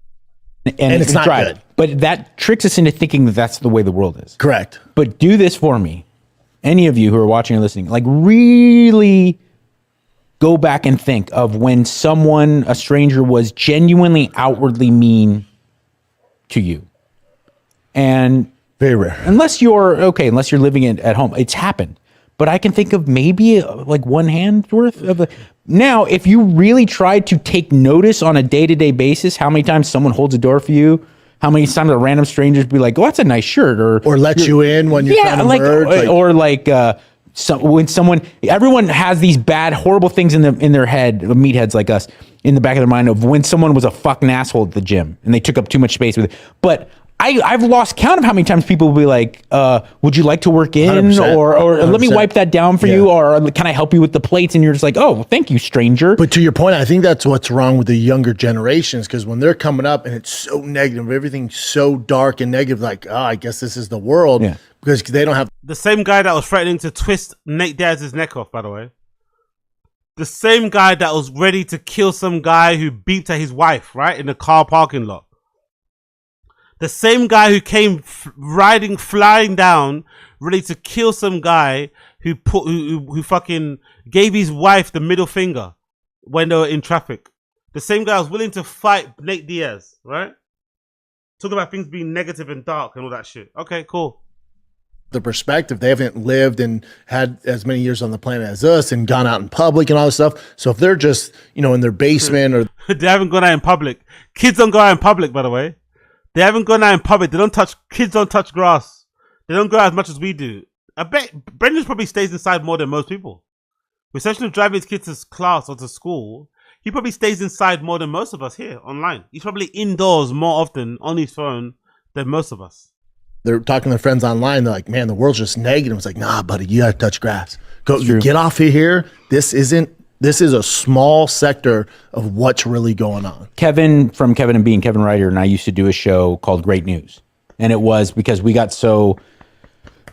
And it's not good.
But that tricks us into thinking that that's the way the world is.
Correct.
But do this for me. Any of you who are watching or listening, like really go back and think of when someone, a stranger, was genuinely outwardly mean to you. And
very rare.
Unless you're living at home, it's happened. But I can think of maybe like one hand's worth of now, if you really tried to take notice on a day-to-day basis, how many times someone holds a door for you, how many times a random strangers be like, "Oh, that's a nice shirt," or
let you in when you're trying to merge,
when someone, everyone has these bad, horrible things in their head, meatheads like us, in the back of their mind of when someone was a fucking asshole at the gym and they took up too much space with it. But I've lost count of how many times people will be like, would you like to work in
100%,
or let me
100%.
wipe that down for you, or can I help you with the plates? And you're just like, oh, thank you, stranger.
But to your point, I think that's what's wrong with the younger generations, because when they're coming up and it's so negative, everything's so dark and negative, like, oh, I guess this is the world, because they don't have...
The same guy that was threatening to twist Nate Diaz's neck off, by the way. The same guy that was ready to kill some guy who beeped at his wife, right, in the car parking lot. The same guy who came flying down, ready to kill some guy who fucking gave his wife the middle finger when they were in traffic. The same guy was willing to fight Nate Diaz, right? Talk about things being negative and dark and all that shit. Okay, cool.
The perspective, they haven't lived and had as many years on the planet as us and gone out in public and all this stuff. So if they're just, in their basement or...
They haven't gone out in public. Kids don't go out in public, by the way. They haven't gone out in public. Kids don't touch grass. They don't go out as much as we do. I bet Brendan probably stays inside more than most people. Especially driving his kids to class or to school. He probably stays inside more than most of us here online. He's probably indoors more often on his phone than most of us.
They're talking to their friends online. They're like, man, the world's just negative. It's like, nah, buddy, you gotta touch grass. Get off of here. This is a small sector of what's really going on.
Kevin from Kevin and Bean, Kevin Ryder, and I used to do a show called Great News. And it was because we got so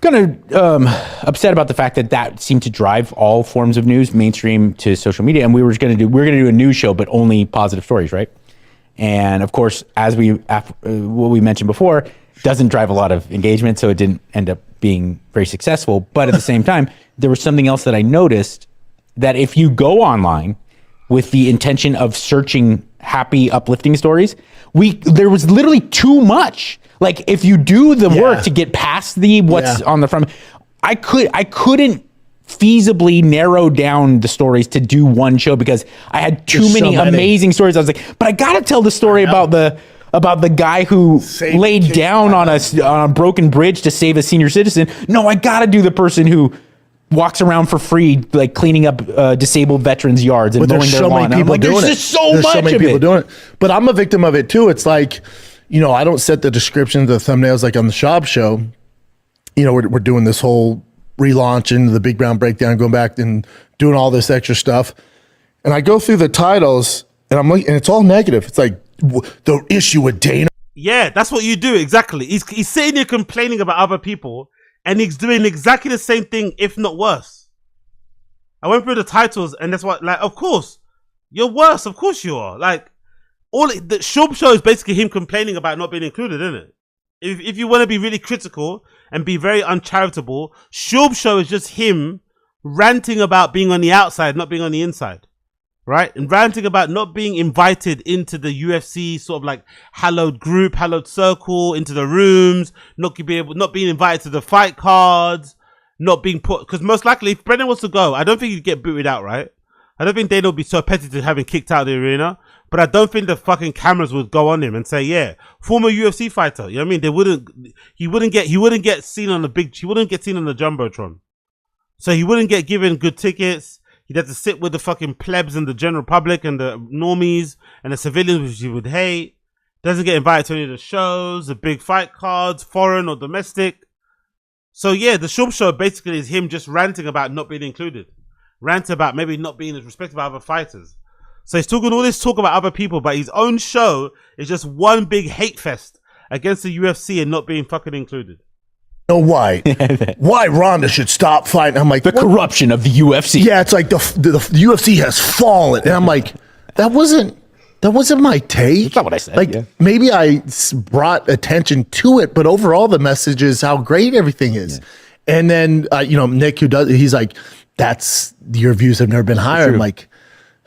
upset about the fact that seemed to drive all forms of news, mainstream to social media. And we were going to do a news show, but only positive stories, right? And of course, as what we mentioned before, doesn't drive a lot of engagement, so it didn't end up being very successful. But at the same time, there was something else that I noticed, that if you go online with the intention of searching happy, uplifting stories, there was literally too much. Like if you do the work to get past what's on the front, I couldn't feasibly narrow down the stories to do one show because I had too many amazing stories. I was like, but I gotta tell the story about the guy who laid down on a broken bridge to save a senior citizen. No, I gotta do the person who walks around for free, like cleaning up disabled veterans' yards and mowing their lawn. There's just so many people
doing it. But I'm a victim of it too. It's like, I don't set the descriptions, the thumbnails like on the Schaub show. We're doing this whole relaunch into the Big Brown Breakdown, going back and doing all this extra stuff. And I go through the titles and I'm like, and it's all negative. It's like the issue with Dana.
Yeah, that's what you do. Exactly. He's sitting here complaining about other people. And he's doing exactly the same thing, if not worse. I went through the titles, and that's what, of course, you're worse. Of course you are. The Schaub show is basically him complaining about not being included, isn't it? If you want to be really critical and be very uncharitable, Schaub show is just him ranting about being on the outside, not being on the inside. Right? And ranting about not being invited into the UFC sort of like hallowed group, hallowed circle, into the rooms, not being invited to the fight cards, not being put, because most likely if Brendan was to go, I don't think he'd get booted out, right? I don't think Dana would be so petty to having kicked out of the arena, but I don't think the fucking cameras would go on him and say, yeah, former UFC fighter. You know what I mean? He wouldn't get seen on the Jumbotron. So he wouldn't get given good tickets. He'd have to sit with the fucking plebs and the general public and the normies and the civilians, which he would hate. Doesn't get invited to any of the shows, the big fight cards, foreign or domestic. So yeah, the Schaub show basically is him just ranting about not being included. Ranting about maybe not being as respected by other fighters. So he's talking all this talk about other people, but his own show is just one big hate fest against the UFC and not being fucking included.
Know why Ronda should stop fighting. I'm like,
the corruption of the UFC.
Yeah, it's like the UFC has fallen, and I'm like, that wasn't my take.
That's not what I said.
Like maybe I brought attention to it, but overall the message is how great everything is. Yeah. And then Nick, he's like, that's your views have never been higher. I'm like,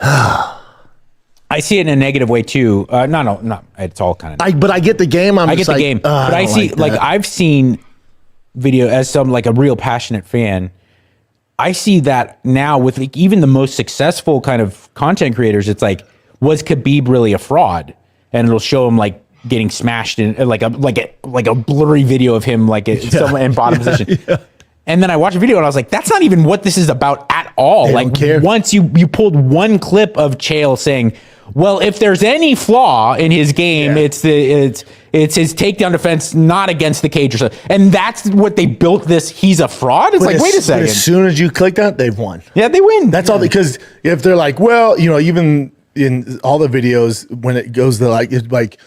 I see it in a negative way too. No, it's all kind of.
But I get the game. I get the game,
but I see like I've seen video as some like a real passionate fan. I see that now with like, even the most successful kind of content creators. It's like, was Khabib really a fraud? And it'll show him like getting smashed in like a blurry video of him like someone in bottom position. Yeah. And then I watched a video and I was like, that's not even what this is about at all.
They
like
don't care.
Once you pulled one clip of Chael saying, well, if there's any flaw in his game, it's his takedown defense, not against the cage or something. And that's what they built this. He's a fraud. It's like, wait a second.
As soon as you click that, they've won.
Yeah, they win.
That's all, because if they're like, well, even in all the videos when it goes to like, it's like,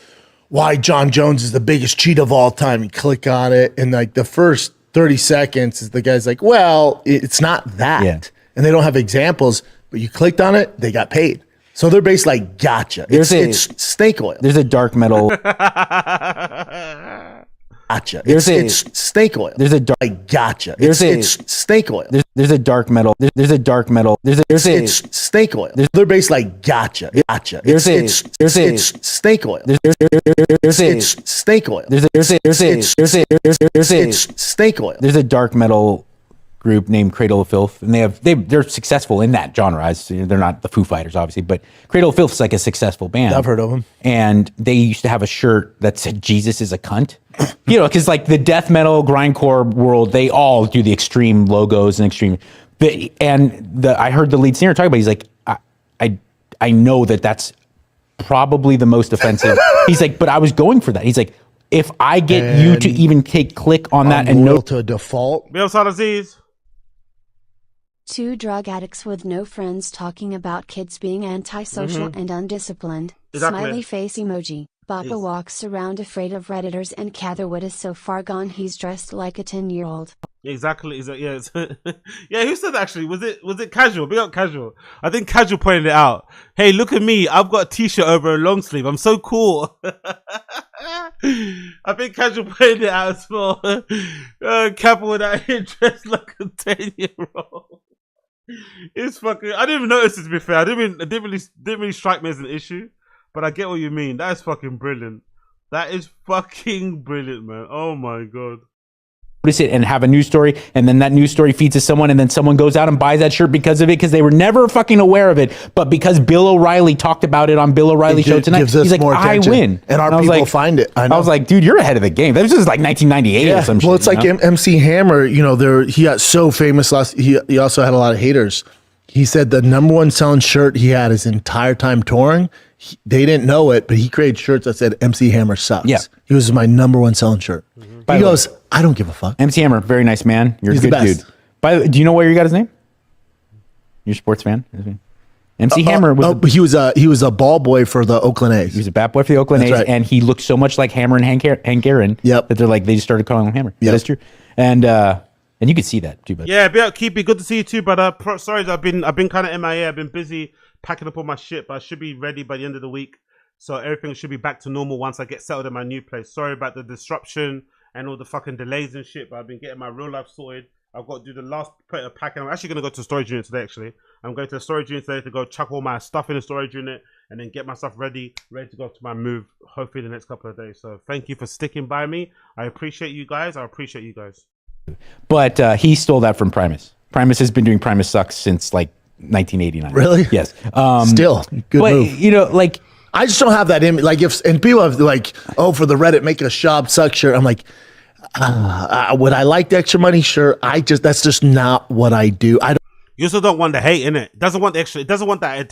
why John Jones is the biggest cheat of all time. You click on it, and like the first 30 seconds is the guy's like, well, it's not that. Yeah. And they don't have examples, but you clicked on it, they got paid. So they're basically like, gotcha. It's snake oil.
There's a dark metal.
Gotcha. It's snake oil.
There's a dark.
Like, gotcha. It's snake oil.
There's a dark metal. There's a dark metal.
It's snake oil. They're basically like, gotcha. It's snake oil. It's snake oil. It's snake oil.
There's a dark metal group named Cradle of Filth, and they're successful in that genre. They're not the Foo Fighters, obviously, but Cradle of Filth is like a successful band.
I've heard of them.
And they used to have a shirt that said "Jesus is a cunt." Because like the death metal grindcore world, they all do the extreme logos and extreme. I heard the lead singer talk about it. He's like, I know that's probably the most offensive. He's like, but I was going for that. He's like, if I get you to even click on that and know
to default.
Two drug addicts with no friends talking about kids being antisocial and undisciplined.
Exactly.
Smiley face emoji. Bappa walks around afraid of Redditors, and Catherwood is so far gone he's dressed like a 10-year-old.
Exactly. Yeah. Yeah. Who said that actually? Was it Casual? Big up Casual. I think Casual pointed it out. Hey, look at me. I've got a t-shirt over a long sleeve. I'm so cool. I think Casual pointed it out as well. Catherwood out here dressed like a 10-year-old. It's fucking. I didn't even notice it, to be fair. It didn't really strike me as an issue, but I get what you mean. That is fucking brilliant. That is fucking brilliant, man. Oh my god.
Notice it and have a news story, and then that news story feeds to someone, and then someone goes out and buys that shirt because of it, because they were never fucking aware of it, but because Bill O'Reilly talked about it on Bill O'Reilly's show tonight, he's like, I win.
And our people find it. I
was like, dude, you're ahead of the game. That was just like 1998 or some shit.
Well, it's like MC Hammer, he got so famous he also had a lot of haters. He said the number one selling shirt he had his entire time touring, they didn't know it, but he created shirts that said MC Hammer sucks. Yeah. He was my number one selling shirt. He goes, I don't give a fuck.
MC Hammer, very nice man. You're a good dude. By the way, do you know where you got his name? You're a sports fan? MC Hammer was
he was a ball boy for the Oakland A's.
He was a bat boy for the Oakland A's, right. And he looked so much like Hammer and Hank Aaron that they just started calling him Hammer. Yep. That is true. And you could see that too, but
yeah, Keepy, good to see you too. But sorry, I've been kind of MIA. I've been busy packing up all my shit, but I should be ready by the end of the week So everything should be back to normal once I get settled in my new place. Sorry about the disruption and all the fucking delays and shit, but I've been getting my real life sorted. I've got to do the last packing. I'm actually going to go to the storage unit today, actually. I'm going to the storage unit today to go chuck all my stuff in the storage unit and then get my stuff ready to go to my move, hopefully the next couple of days. So thank you for sticking by me. I appreciate you guys.
But he stole that from Primus. Primus has been doing Primus Sucks since like 1989.
Really?
Yes.
Still, good
but,
move.
You know, like,
I just don't have that image. Like, if, and people have like, oh, for the Reddit, make a Schaub Suck shirt. I'm like, would I like the extra money? Sure. That's just not what I do. I don't.
You also don't want the hate in it. It doesn't want the extra. It doesn't want that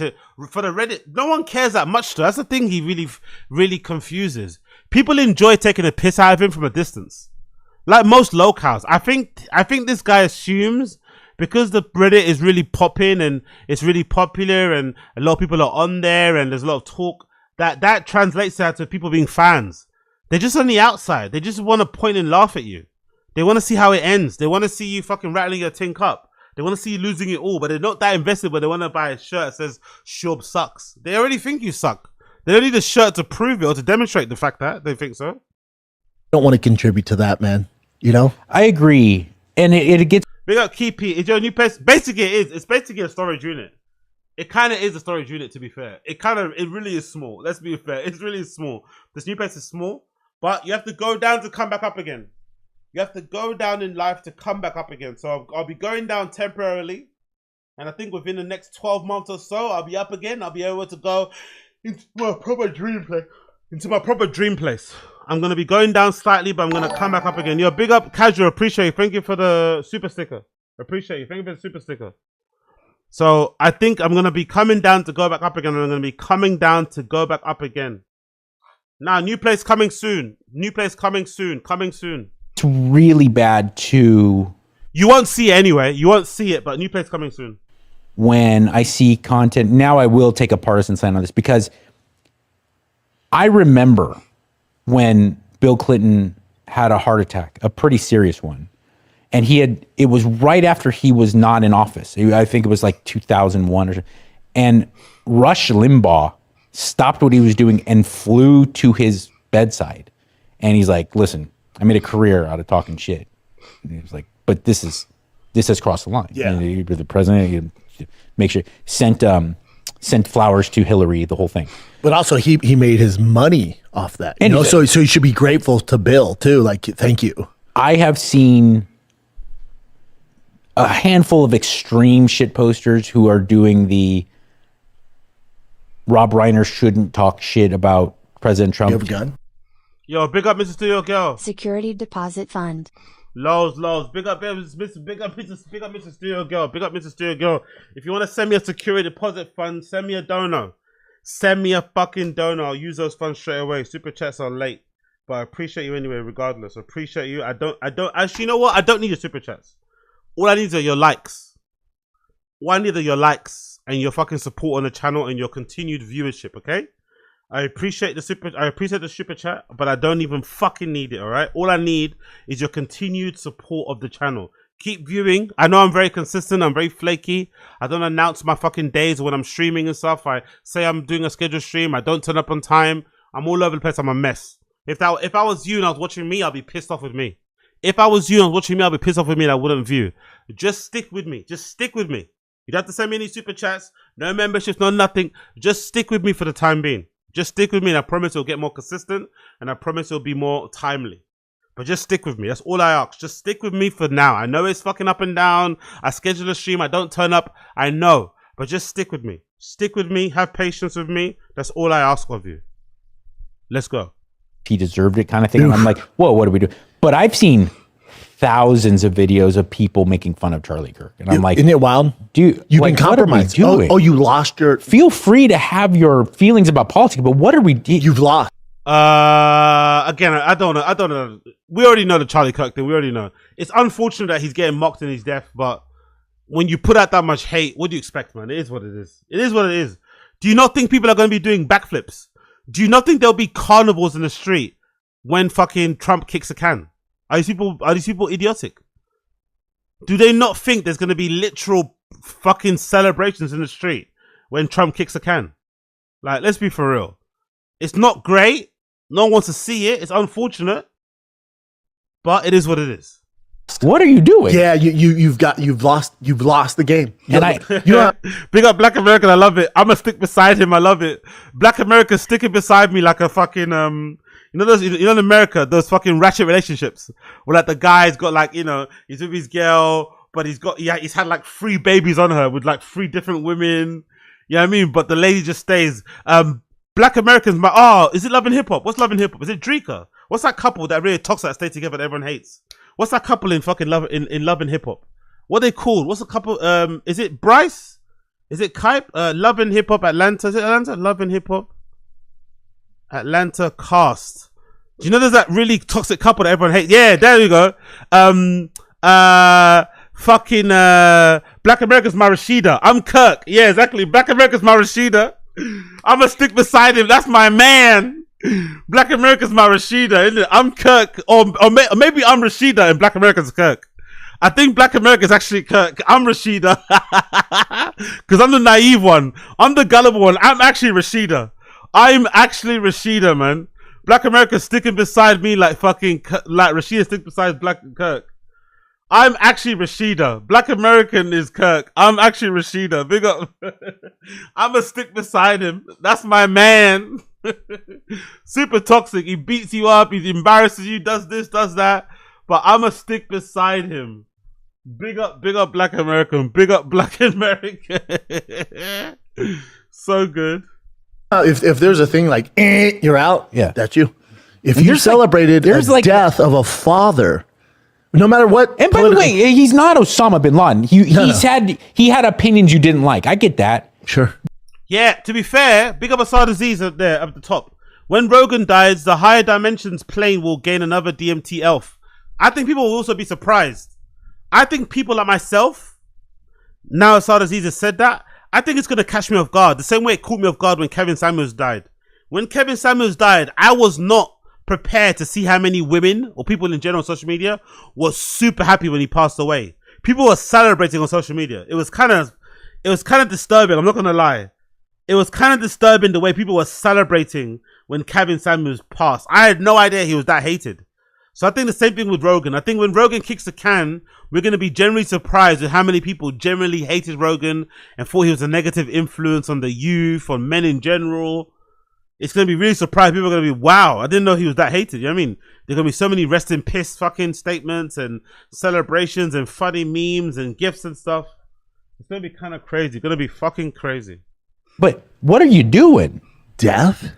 for the Reddit. No one cares that much. Though. That's the thing. He really confuses. People enjoy taking a piss out of him from a distance, like most locals. I think this guy assumes because the Reddit is really popping and it's really popular and a lot of people are on there and there's a lot of talk that translates out to people being fans. They're just on the outside. They just want to point and laugh at you. They want to see how it ends. They want to see you fucking rattling your tin cup. They want to see you losing it all, but they're not that invested, but they want to buy a shirt that says Schaub sucks. They already think you suck. They don't need a shirt to prove it or to demonstrate the fact that they think so.
Don't want to contribute to that, man. You know?
I agree. And it gets...
Big up Keepy. It's your new place. Basically, it is. It's basically a storage unit. It kind of is a storage unit, to be fair. It really is small. Let's be fair. It's really small. This new place is small, but you have to go down to come back up again. You have to go down in life to come back up again. So I'll be going down temporarily. And I think within the next 12 months or so, I'll be up again. I'll be able to go into my proper dream place. I'm going to be going down slightly, but I'm going to come back up again. Yo, big up Casual. Appreciate you. Thank you for the super sticker. Appreciate you. Thank you for the super sticker. So I think I'm going to be coming down to go back up again. And I'm going to be coming down to go back up again. Now, new place coming soon. New place coming soon. Coming soon.
It's really bad to...
You won't see it anyway. You won't see it, but new place coming soon.
When I see content, now I will take a partisan side on this because I remember when Bill Clinton had a heart attack, a pretty serious one. And it was right after he was not in office. I think it was like 2001 or so. And Rush Limbaugh stopped what he was doing and flew to his bedside. And he's like, listen, I made a career out of talking shit. And he was like, but this has crossed the line.
Yeah.
You're the president, you make sure, sent flowers to Hillary, the whole thing.
But also he made his money off that. You
And
know? So you should be grateful to Bill too. Like, thank you.
I have seen a handful of extreme shit posters who are doing the Rob Reiner shouldn't talk shit about President Trump.
You have a gun?
Yo, big up Mr. Studio Girl.
Security Deposit Fund.
Lows. Big up Mr. Studio Girl. Big up Mr. Studio Girl. If you want to send me a security deposit fund, send me a dono. Send me a fucking dono. I'll use those funds straight away. Super chats are late, but I appreciate you anyway, regardless. I appreciate you. I don't actually, you know what? I don't need your super chats. All I need are your likes. All I need are your likes and your fucking support on the channel and your continued viewership, okay? I appreciate the super chat, but I don't even fucking need it, all right? All I need is your continued support of the channel. Keep viewing. I know I'm very consistent. I'm very flaky. I don't announce my fucking days when I'm streaming and stuff. I say I'm doing a scheduled stream. I don't turn up on time. I'm all over the place. I'm a mess. If I was you and I was watching me, I'd be pissed off with me. If I was you and watching me, I'd be pissed off with me and I wouldn't view. Just stick with me. Just stick with me. You don't have to send me any super chats. No memberships, no nothing. Just stick with me for the time being. Just stick with me and I promise it'll get more consistent and I promise it'll be more timely. But just stick with me. That's all I ask. Just stick with me for now. I know it's fucking up and down. I schedule a stream. I don't turn up. I know. But just stick with me. Stick with me. Have patience with me. That's all I ask of you. Let's go.
He deserved it kind of thing. And I'm like, whoa, what do we do? But I've seen thousands of videos of people making fun of Charlie Kirk. And I'm like,
isn't it wild?
Dude,
you've
like,
been compromised.
What are we doing?
Oh, you lost your...
Feel free to have your feelings about politics, but what are we doing?
You've lost.
Again, I don't know. We already know the Charlie Kirk thing. We already know. It's unfortunate that he's getting mocked in his death, but when you put out that much hate, what do you expect, man? It is what it is. It is what it is. Do you not think people are going to be doing backflips? Do you not think there'll be carnivals in the street when fucking Trump kicks a can? Are these people idiotic? Do they not think there's going to be literal fucking celebrations in the street when Trump kicks a can? Like, let's be for real. It's not great. No one wants to see it. It's unfortunate, but it is what it is.
What are you doing?
Yeah, you've lost the game.
Big up Black American. I love it. I'm gonna stick beside him. I love it. Black America sticking beside me like a fucking in America those fucking ratchet relationships where like the guy's got like he's with his girl, but he's had like 3 babies on her with like 3 different women. You know what I mean? But the lady just stays. Black Americans, is it Love and Hip Hop? What's Love and Hip Hop? Is it Drika? What's that couple that really toxic that stay together that everyone hates? What's that couple in fucking Love in Love and Hip Hop? What are they called? What's the couple? Is it Bryce? Is it Kype? Love and Hip Hop Atlanta? Is it Atlanta? Love and Hip Hop Atlanta cast. Do you know there's that really toxic couple that everyone hates? Yeah, there you go. Fucking Black America's my Rashida. I'm Kirk. Yeah, exactly. Black America's my Rashida. I'm gonna stick beside him. That's my man. Black America's my Rashida, isn't it? I'm Kirk, or maybe I'm Rashida and Black America's Kirk. I think Black America's actually Kirk. I'm Rashida. Because I'm the naive one. I'm the gullible one. I'm actually Rashida. I'm actually Rashida, man. Black America's sticking beside me like fucking, like Rashida sticks beside Black Kirk. I'm actually Rashida. Black American is Kirk. I'm actually Rashida. Big up. I'm gonna stick beside him. That's my man. Super toxic. He beats you up. He embarrasses you. Does this, does that. But I'm gonna stick beside him. Big up Black American. Big up Black American. So good.
If there's a thing like, you're out.
Yeah.
That's you. If you celebrated the death of a father, no matter what.
And by the way, he's not Osama bin Laden. He had opinions you didn't like. I get that.
Sure.
Yeah, to be fair, big up Assad Aziz up there at the top. When Rogan dies, the higher dimensions plane will gain another DMT elf. I think people will also be surprised. I think people like myself, now Assad Aziz has said that, I think it's going to catch me off guard. The same way it caught me off guard when Kevin Samuels died. When Kevin Samuels died, I was not prepared to see how many women or people in general on social media were super happy when he passed away. People were celebrating on social media. It was kind of disturbing. I'm not going to lie. It was kind of disturbing the way people were celebrating when Kevin Samuels passed. I had no idea he was that hated. So I think the same thing with Rogan. I think when Rogan kicks the can, we're going to be generally surprised with how many people generally hated Rogan and thought he was a negative influence on the youth, on men in general. It's going to be really surprised. People are going to be, wow, I didn't know he was that hated. You know what I mean? There's going to be so many rest in piss fucking statements and celebrations and funny memes and gifts and stuff. It's going to be kind of crazy. It's going to be fucking crazy.
But what are you doing?
Death?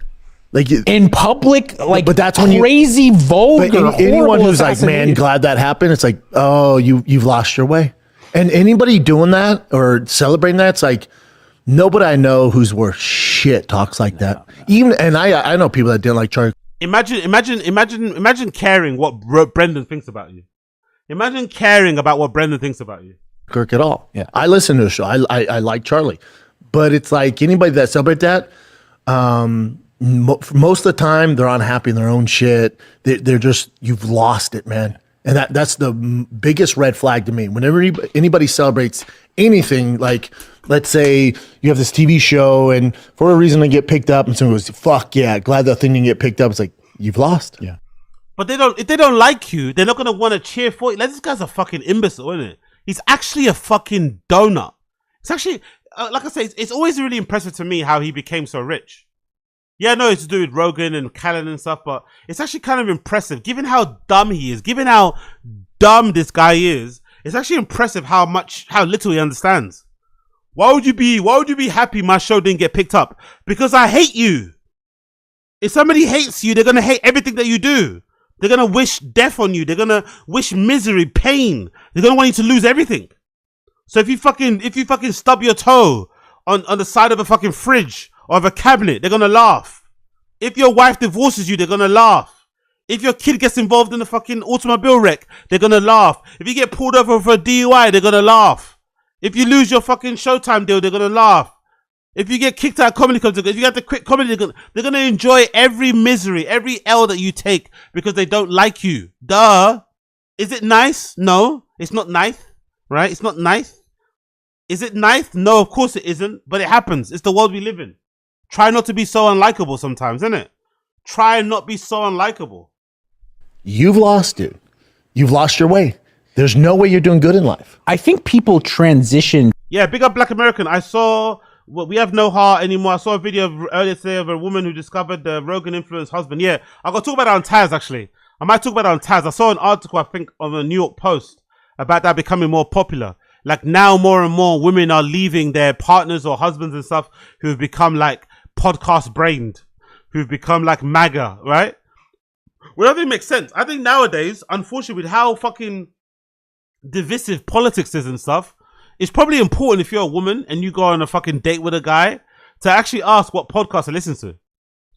Like
in public, like,
but that's when
crazy, vulgar.
Anyone who's like, man, glad that happened. It's like, oh, you've lost your way. And anybody doing that or celebrating that, it's like nobody I know who's worth shit talks like that. Even and I know people that didn't like Charlie.
Imagine caring what Brendan thinks about you. Imagine caring about what Brendan thinks about you.
Kirk at all.
Yeah,
I listen to the show. I like Charlie, but it's like anybody that celebrate that. Most of the time they're unhappy in their own shit. They're just, you've lost it, man. And that's the biggest red flag to me. Whenever anybody celebrates anything, like let's say you have this TV show and for a reason they get picked up and someone goes, fuck yeah, glad that thing didn't get picked up. It's like, you've lost.
Yeah.
But if they don't like you, they're not going to want to cheer for you. Like, this guy's a fucking imbecile, isn't it? He's actually a fucking donut. It's actually, like I say, it's always really impressive to me how he became so rich. Yeah, I know it's to do with Rogan and Callan and stuff, but it's actually kind of impressive. Given how dumb he is, given how dumb this guy is, it's actually impressive how little he understands. Why would you be happy my show didn't get picked up? Because I hate you. If somebody hates you, they're going to hate everything that you do. They're going to wish death on you. They're going to wish misery, pain. They're going to want you to lose everything. So if you fucking stub your toe on the side of a fucking fridge, or of a cabinet, they're gonna laugh. If your wife divorces you, they're gonna laugh. If your kid gets involved in a fucking automobile wreck, they're gonna laugh. If you get pulled over for a DUI, they're gonna laugh. If you lose your fucking Showtime deal, they're gonna laugh. If you get kicked out of comedy clubs, if you have to quit comedy, they're gonna enjoy every misery, every L that you take because they don't like you. Duh. Is it nice? No, it's not nice, right? It's not nice. Is it nice? No, of course it isn't, but it happens. It's the world we live in. Try not to be so unlikable sometimes, isn't it? try and not be so unlikable.
You've lost it. You've lost your way. There's no way you're doing good in life.
I think people transition.
Yeah, big up Black American. I saw, well, we have no heart anymore. I saw a video earlier today of a woman who discovered the Rogan influenced husband. Yeah, I got to talk about it on Taz, actually. I might talk about it on Taz. I saw an article, I think, on the New York Post about that becoming more popular. Like now more and more women are leaving their partners or husbands and stuff who've become like podcast brained, who've become like MAGA, right? Well, I think it makes sense. I think nowadays, unfortunately, with how fucking divisive politics is and stuff, it's probably important if you're a woman and you go on a fucking date with a guy to actually ask what podcast they listen to.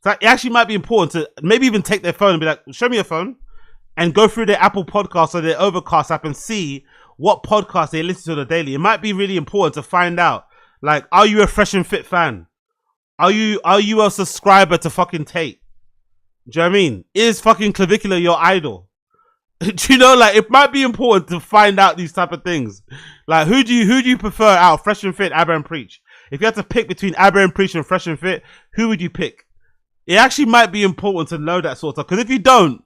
So it actually might be important to maybe even take their phone and be like, show me your phone, and go through their Apple Podcasts or their Overcast app and see what podcast they listen to on a daily. It might be really important to find out, like, are you a Fresh and Fit fan? Are you a subscriber to fucking Tate? Do you know what I mean? Is fucking Clavicular your idol? Do you know, like, it might be important to find out these type of things. Like, who do you prefer out of Fresh and Fit, Abba and Preach? If you had to pick between Abba and Preach and Fresh and Fit, who would you pick? It actually might be important to know that sort of stuff. Because if you don't,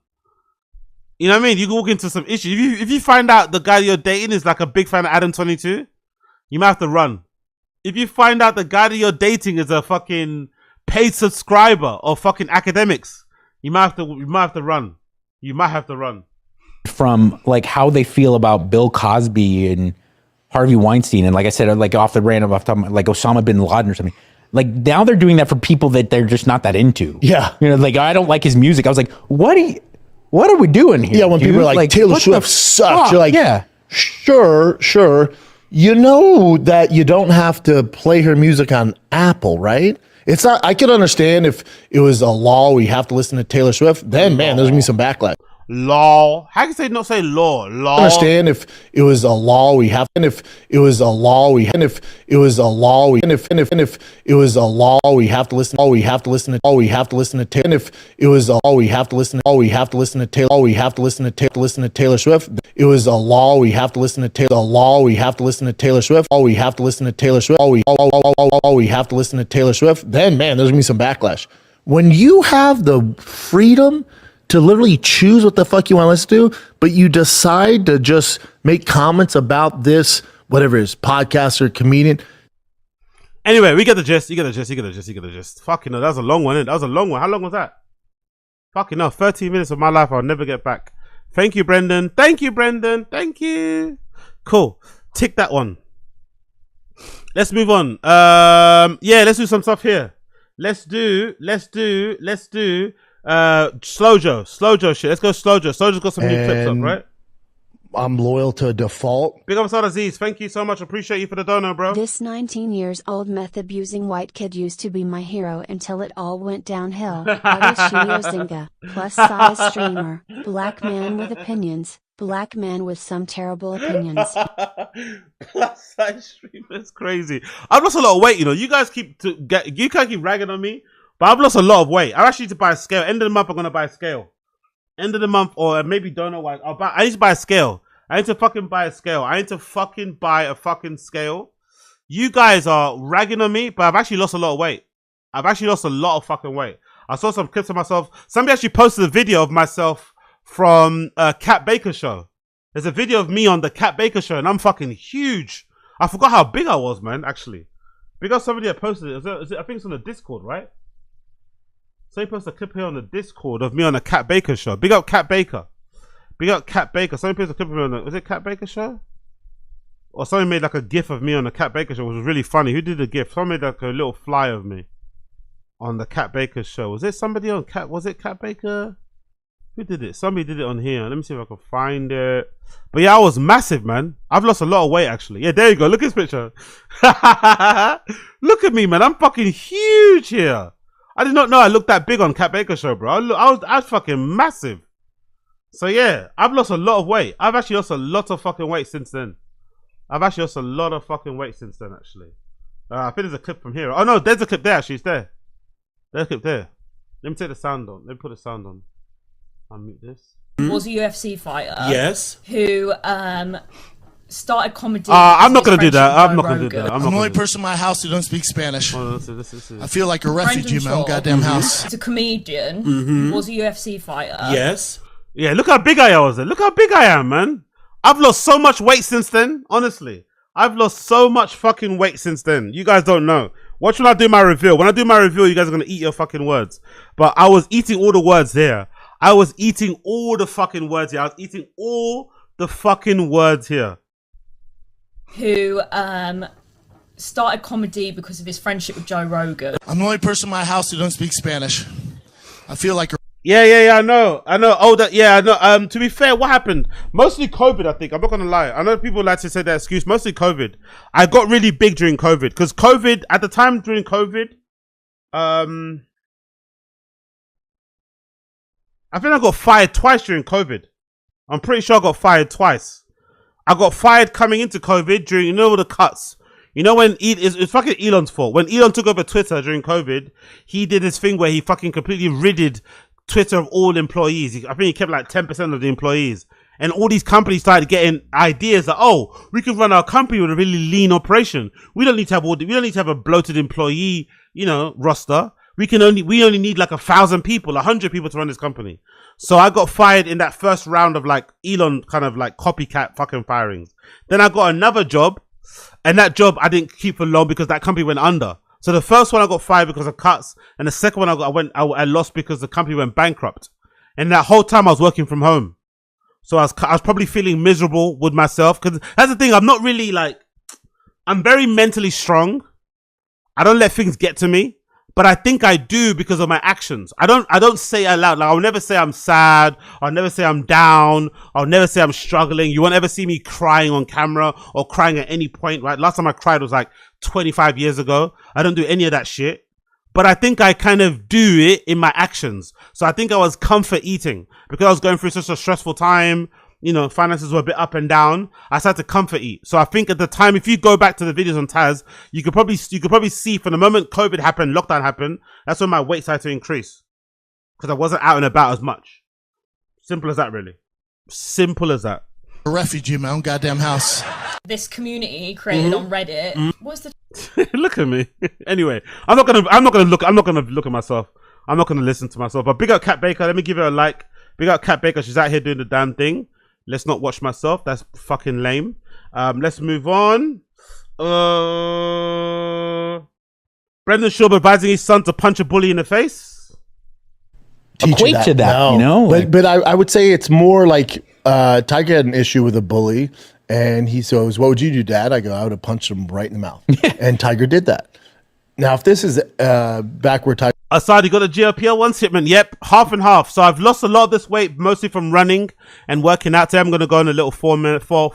you know what I mean? You can walk into some issues. If you find out the guy you're dating is like a big fan of Adam 22, you might have to run. If you find out the guy that you're dating is a fucking paid subscriber of fucking academics, you might have to run. You might have to run.
From like how they feel about Bill Cosby and Harvey Weinstein, and like I said, like off the top, like Osama bin Laden or something. Like now they're doing that for people that they're just not that into.
Yeah,
you know, like I don't like his music. I was like, what are we doing here?
Yeah, when people are like Taylor Swift sucks, you're like,
yeah,
sure. You know that you don't have to play her music on Apple, right? It's not. I could understand if it was a law we have to listen to Taylor Swift. Then, man, there's gonna be some backlash.
Law. How can you not say law? Law.
I understand if it was a law we have, and if it was a law we, and if it was a law we, and if it was a law we have to listen. All we have to listen to. All we have to listen to. And if it was all we have to listen. All we have to listen to Taylor. All we have to listen to Taylor Swift. It was a law we have to listen to. The law we have to listen to Taylor Swift. All we have to listen to Taylor Swift. All we have to listen to Taylor Swift. Then, man, there's gonna be some backlash. When you have the freedom to literally choose what the fuck you want to listen to, but you decide to just make comments about this, whatever it is, podcast or comedian.
Anyway, we get the gist. You get the gist. Fucking no, that was a long one. That was a long one. How long was that? Fucking no, 13 minutes of my life I'll never get back. Thank you, Brendan. Thank you. Cool. Tick that one. Let's move on. Yeah, let's do some stuff here. Let's do Slojo shit. Let's go Slojo. Slojo's got some new clips up, right?
I'm loyal to default.
Big up Sad Aziz. Thank you so much. Appreciate you for the dono, bro.
This 19 years old meth abusing white kid used to be my hero until it all went downhill. Artist Shinio Zinga, plus size streamer, black man with opinions, black man with some terrible opinions.
Plus size streamer is crazy. I've lost a lot of weight, you know. You guys keep ragging on me. But I've lost a lot of weight. I actually need to buy a scale. End of the month, I'm going to buy a scale. End of the month, or maybe don't know why. I need to buy a scale. I need to fucking buy a scale. You guys are ragging on me, but I've actually lost a lot of weight. I've actually lost a lot of fucking weight. I saw some clips of myself. Somebody actually posted a video of myself from Cat Baker show. There's a video of me on the Cat Baker show, and I'm fucking huge. I forgot how big I was, man, actually. Because somebody had posted it. I think it's on the Discord, right? So he posted a clip here on the Discord of me on a Cat Baker show. Big up Cat Baker. Somebody posted a clip of me on the, was it Cat Baker show? Or somebody made like a gif of me on the Cat Baker show, which was really funny. Who did the gif? Someone made like a little fly of me on the Cat Baker show. Was it somebody on Cat? Was it Cat Baker? Who did it? Somebody did it on here. Let me see if I can find it. But yeah, I was massive, man. I've lost a lot of weight, actually. Yeah, there you go. Look at this picture. Look at me, man. I'm fucking huge here. I did not know I looked that big on Cat Baker show, bro. I was fucking massive. So yeah, I've lost a lot of weight. I've actually lost a lot of fucking weight since then. Actually. I think there's a clip from here. Oh no, there's a clip there, actually. It's there. There's a clip there. Let me take the sound on. Let me put the sound on. I'll mute this.
Was a UFC fighter.
Yes.
Who started comedy.
I'm not gonna do that. I'm not gonna do that.
I'm the only person in my house who don't speak Spanish. I feel like a refugee in my own goddamn house.
He's a comedian. Was a UFC fighter.
Yes.
Yeah, look how big I was then. Look how big I am, man. I've lost so much weight since then. Honestly, I've lost so much fucking weight since then. You guys don't know. Watch when I do my reveal. When I do my reveal, you guys are gonna eat your fucking words. But I was eating all the words there. I was eating all the fucking words here. I was eating all the fucking words here.
Who started comedy because of his friendship with Joe Rogan.
I'm the only person in my house who don't speak Spanish. I feel like a
Yeah, I know. Oh, that, yeah, I know. To be fair, what happened? Mostly COVID, I think. I'm not gonna lie. I know people like to say that excuse. Mostly COVID. I got really big during COVID because COVID at the time during COVID, I think I got fired twice during COVID. I'm pretty sure I got fired twice. I got fired coming into COVID during, you know, all the cuts. You know when it's fucking Elon's fault. When Elon took over Twitter during COVID, he did this thing where he fucking completely ridded Twitter of all employees. I think he kept like 10% of the employees. And all these companies started getting ideas that, oh, we can run our company with a really lean operation. We don't need to have a bloated employee, you know, roster. We only need like 1,000 people, 100 people to run this company. So I got fired in that first round of like Elon kind of like copycat fucking firings. Then I got another job, and that job I didn't keep for long because that company went under. So the first one I got fired because of cuts, and the second one I lost because the company went bankrupt. And that whole time I was working from home. So I was probably feeling miserable with myself, because that's the thing. I'm very mentally strong. I don't let things get to me. But I think I do because of my actions. I don't say it out loud. Like, I'll never say I'm sad. I'll never say I'm down. I'll never say I'm struggling. You won't ever see me crying on camera or crying at any point, right? Last time I cried was like 25 years ago. I don't do any of that shit. But I think I kind of do it in my actions. So I think I was comfort eating because I was going through such a stressful time. You know, finances were a bit up and down. I started to comfort eat. So I think at the time, if you go back to the videos on Taz, you could probably see from the moment COVID happened, lockdown happened, that's when my weight started to increase. Because I wasn't out and about as much. Simple as that, really. Simple as that.
A refugee in my own goddamn house.
This community created on Reddit. What's the
Look at me. Anyway, I'm not gonna look at myself. I'm not gonna listen to myself. But big up Kat Baker. Let me give her a like. Big up Kat Baker. She's out here doing the damn thing. Let's not watch myself. That's fucking lame. Let's move on. Brendan Schaub advising his son to punch a bully in the face.
Equate to that,
no.
you know?
But I would say it's more like Tiger had an issue with a bully, and he says, "What would you do, Dad?" I go, "I would have punched him right in the mouth." And Tiger did that. Now, if this is back where Tiger...
Asad, you got a GLP-1 shipment? Yep, half and half. So I've lost a lot of this weight, mostly from running and working out. Today I'm going to go on a little 4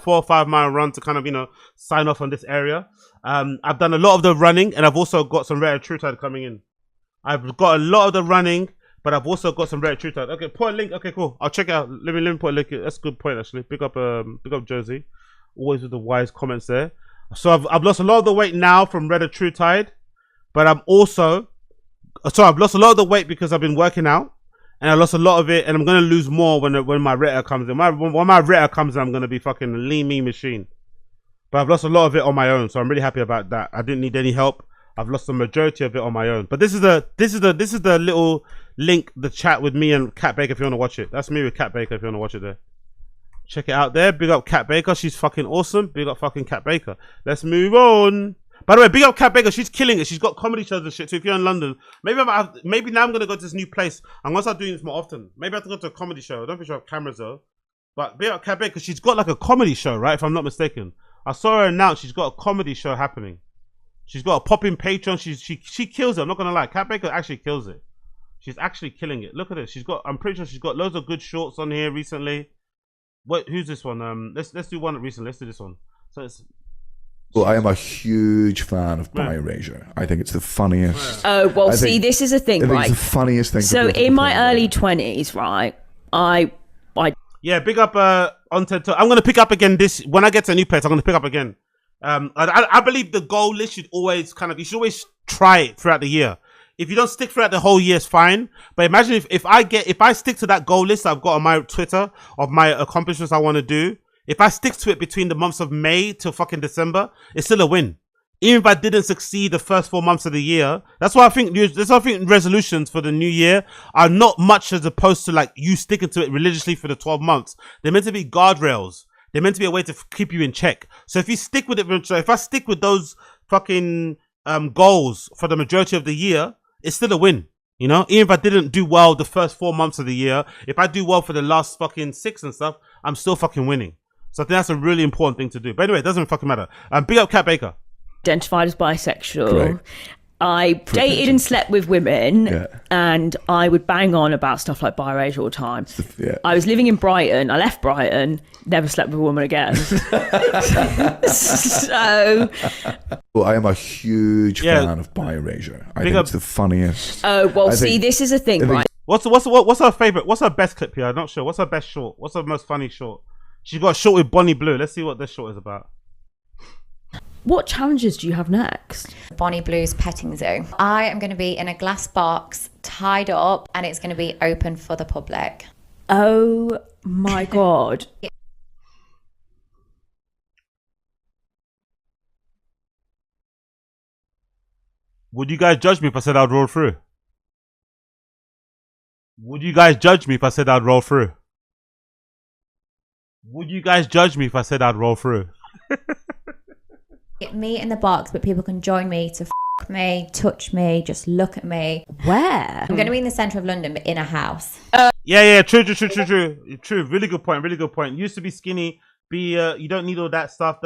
or 5 mile run to kind of, you know, sign off on this area. I've done a lot of the running, and I've also got some rare TrueTide coming in. I've got a lot of the running, but I've also got some rare TrueTide. Okay, put a link. Okay, cool. I'll check it out. Let me put a link. That's a good point, actually. Pick up Josie. Always with the wise comments there. So I've lost a lot of the weight now from Red TrueTide. But I've lost a lot of the weight because I've been working out, and I lost a lot of it, and I'm gonna lose more when my Retta comes in. When my Retta comes in, I'm gonna be fucking a lean mean machine. But I've lost a lot of it on my own, so I'm really happy about that. I didn't need any help. I've lost the majority of it on my own. But this is the little link, the chat with me and Kat Baker if you want to watch it. That's me with Kat Baker if you want to watch it there. Check it out there. Big up Kat Baker. She's fucking awesome. Big up fucking Kat Baker. Let's move on. By the way, big up Kat Baker. She's killing it. She's got comedy shows and shit too. If you're in London, maybe now I'm gonna go to this new place. I'm gonna start doing this more often. Maybe I have to go to a comedy show. I don't think she'll have cameras though. But big up Kat Baker. She's got like a comedy show, right? If I'm not mistaken, I saw her announce she's got a comedy show happening. She's got a pop-in Patreon. She kills it. I'm not gonna lie. Kat Baker actually kills it. She's actually killing it. Look at it. I'm pretty sure she's got loads of good shorts on here recently. Who's this one? Let's do one recently. Let's do this one. So it's.
Well, I am a huge fan of Buy Erasure. I think it's the funniest.
Oh, well, see, this is a thing, right?
It's the funniest thing.
So in my early 20s, right, I
yeah, big up on TED Talk. I'm going to pick up again when I get to a new place, I'm going to pick up again. I believe the goal list should always you should always try it throughout the year. If you don't stick throughout the whole year, it's fine. But imagine if I stick to that goal list I've got on my Twitter of my accomplishments I want to do. If I stick to it between the months of May till fucking December, it's still a win. Even if I didn't succeed the first 4 months of the year, that's why I think resolutions for the new year are not much as opposed to like you sticking to it religiously for the 12 months. They're meant to be guardrails. They're meant to be a way to keep you in check. So if you stick with it, so if I stick with those fucking goals for the majority of the year, it's still a win. You know, even if I didn't do well the first 4 months of the year, if I do well for the last fucking 6 and stuff, I'm still fucking winning. So I think that's a really important thing to do. But anyway, it doesn't fucking matter. Big up Kat Baker.
Identified as bisexual.
Great.
I dated and slept with women, and I would bang on about stuff like biracial all the time.
Yeah.
I was living in Brighton. I left Brighton, never slept with a woman again. So,
Well, I am a huge fan of biracial. I think it's the funniest.
oh well, see, this is a thing, right?
What's her favorite? What's her best clip here? I'm not sure. What's her best short? What's her most funny short? She got a short with Bonnie Blue. Let's see what this short is about.
What challenges do you have next?
Bonnie Blue's petting zoo. I am going to be in a glass box, tied up, and it's going to be open for the public.
Oh my God.
Would you guys judge me if I said I'd roll through? Would you guys judge me if I said I'd roll through? Would you guys judge me if I said I'd roll through?
Get me in the box, but people can join me to f me, touch me, just look at me.
Where?
I'm going to be in the centre of London, but in a house.
Yeah, true. Really good point. Used to be skinny, you don't need all that stuff,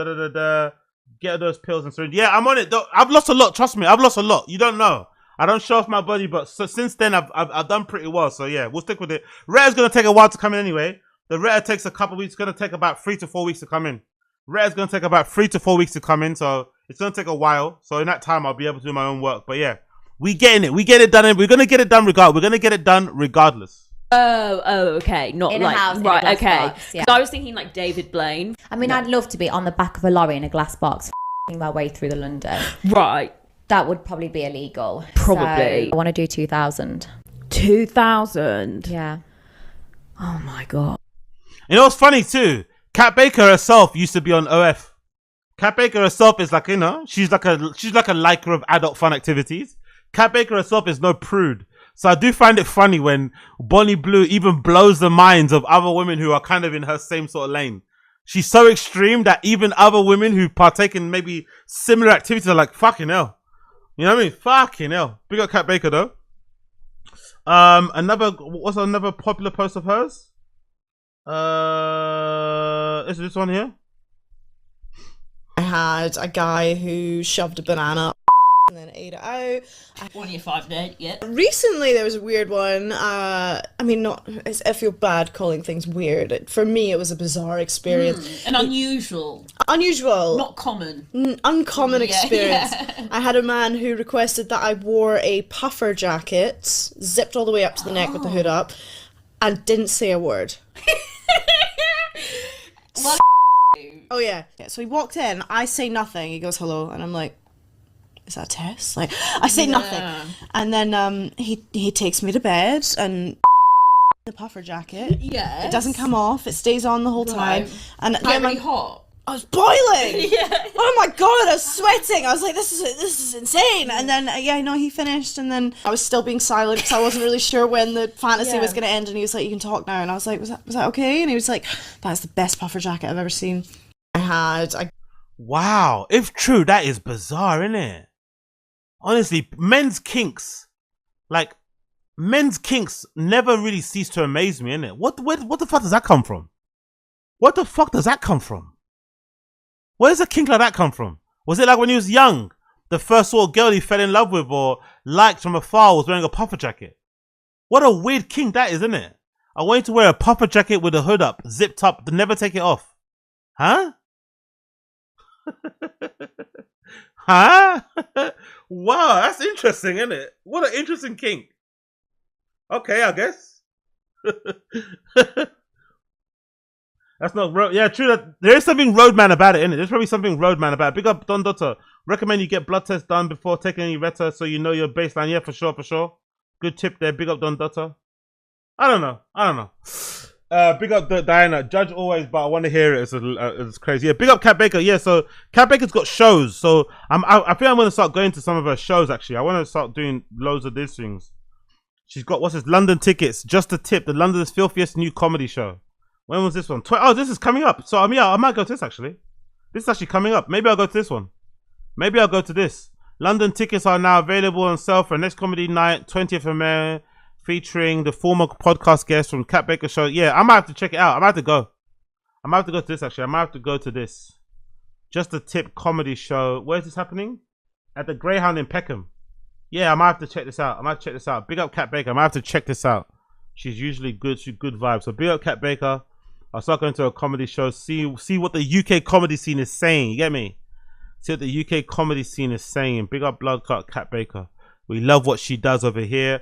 get those pills and so. Yeah, I'm on it. I've lost a lot, trust me, I've lost a lot. You don't know. I don't show off my body, but since then I've done pretty well. So yeah, we'll stick with it. Retta's gonna take a while to come in anyway. The Retta takes a couple weeks, it's gonna take about 3 to 4 weeks to come in. Retta's going to take about 3 to 4 weeks to come in, so it's going to take a while. So in that time, I'll be able to do my own work. But yeah, we getting it. We get it done. We're going to get it done regardless. We're going to get it done regardless.
Oh, okay. Not
in
like,
a house,
right,
in a
okay.
box, yeah.
So I was thinking like David Blaine.
I mean, I'd love to be on the back of a lorry in a glass box, f***ing my way through the London.
Right.
That would probably be illegal.
Probably.
So I want to do 2,000.
2,000?
Yeah.
Oh my God.
You know what's funny too? Kat Baker herself used to be on OF. Kat Baker herself is like, you know, she's like a liker of adult fun activities. Kat Baker herself is no prude. So I do find it funny when Bonnie Blue even blows the minds of other women who are kind of in her same sort of lane. She's so extreme that even other women who partake in maybe similar activities are like, fucking hell. You know what I mean? Fucking hell. Big up Kat Baker though. What's another popular post of hers? Is this one here?
I had a guy who shoved a banana and then ate it out.
1 year 5 day, yeah.
Recently there was a weird one. I mean, I feel bad calling things weird. For me, it was a bizarre experience.
An unusual.
Unusual.
Not common.
Uncommon experience.
Yeah.
I had a man who requested that I wore a puffer jacket, zipped all the way up to the neck with the hood up, and didn't say a word.
Well,
oh yeah. So he walked in, I say nothing, he goes hello, and I'm like, is that a test? Like, I say nothing. And then he takes me to bed and the puffer jacket.
Yes.
It doesn't come off, it stays on the whole time. And
Get really hot.
I was boiling.
Yeah.
Oh my God, I was sweating. I was like, this is insane. And then, he finished. And then I was still being silent because I wasn't really sure when the fantasy was going to end. And he was like, you can talk now. And I was like, was that okay? And he was like, that's the best puffer jacket I've ever seen.
Wow. If true, that is bizarre, isn't it? Honestly, men's kinks never really cease to amaze me, innit? What the fuck does that come from? What the fuck does that come from? Where does a kink like that come from? Was it like when he was young, the first sort of girl he fell in love with or liked from afar was wearing a puffer jacket? What a weird kink that is, isn't it? I want you to wear a puffer jacket with a hood up, zipped up, to never take it off. Huh? Huh? Wow, that's interesting, isn't it? What an interesting kink. Okay, I guess. That's not road. Yeah, true. That there is something roadman about it, isn't it? There's probably something roadman about it. Big up Don Dota. Recommend you get blood tests done before taking any Retta so you know your baseline. Yeah, for sure. Good tip there. Big up Don Dota. I don't know. Big up Diana. Judge always, but I want to hear it. It's crazy. Yeah, big up Kat Baker. Yeah, so Kat Baker's got shows. So I think I'm going to start going to some of her shows, actually. I want to start doing loads of these things. She's got, what's this? London Tickets. Just a Tip. The London's filthiest new comedy show. When was this one? Oh, this is coming up. So, I might go to this, actually. This is actually coming up. Maybe I'll go to this one. Maybe I'll go to this. London tickets are now available on sale for next comedy night, 20th of May, featuring the former podcast guest from Kat Baker Show. Yeah, I might have to check it out. I might have to go. I might have to go to this, actually. I might have to go to this. Just a Tip comedy show. Where is this happening? At the Greyhound in Peckham. Yeah, I might have to check this out. I might have to check this out. Big up Kat Baker. I might have to check this out. She's usually good. She's good vibes. So big up Kat Baker. I'll start going to a comedy show. See what the UK comedy scene is saying. You get me? See what the UK comedy scene is saying. Big up Blood Clot Kat Baker. We love what she does over here.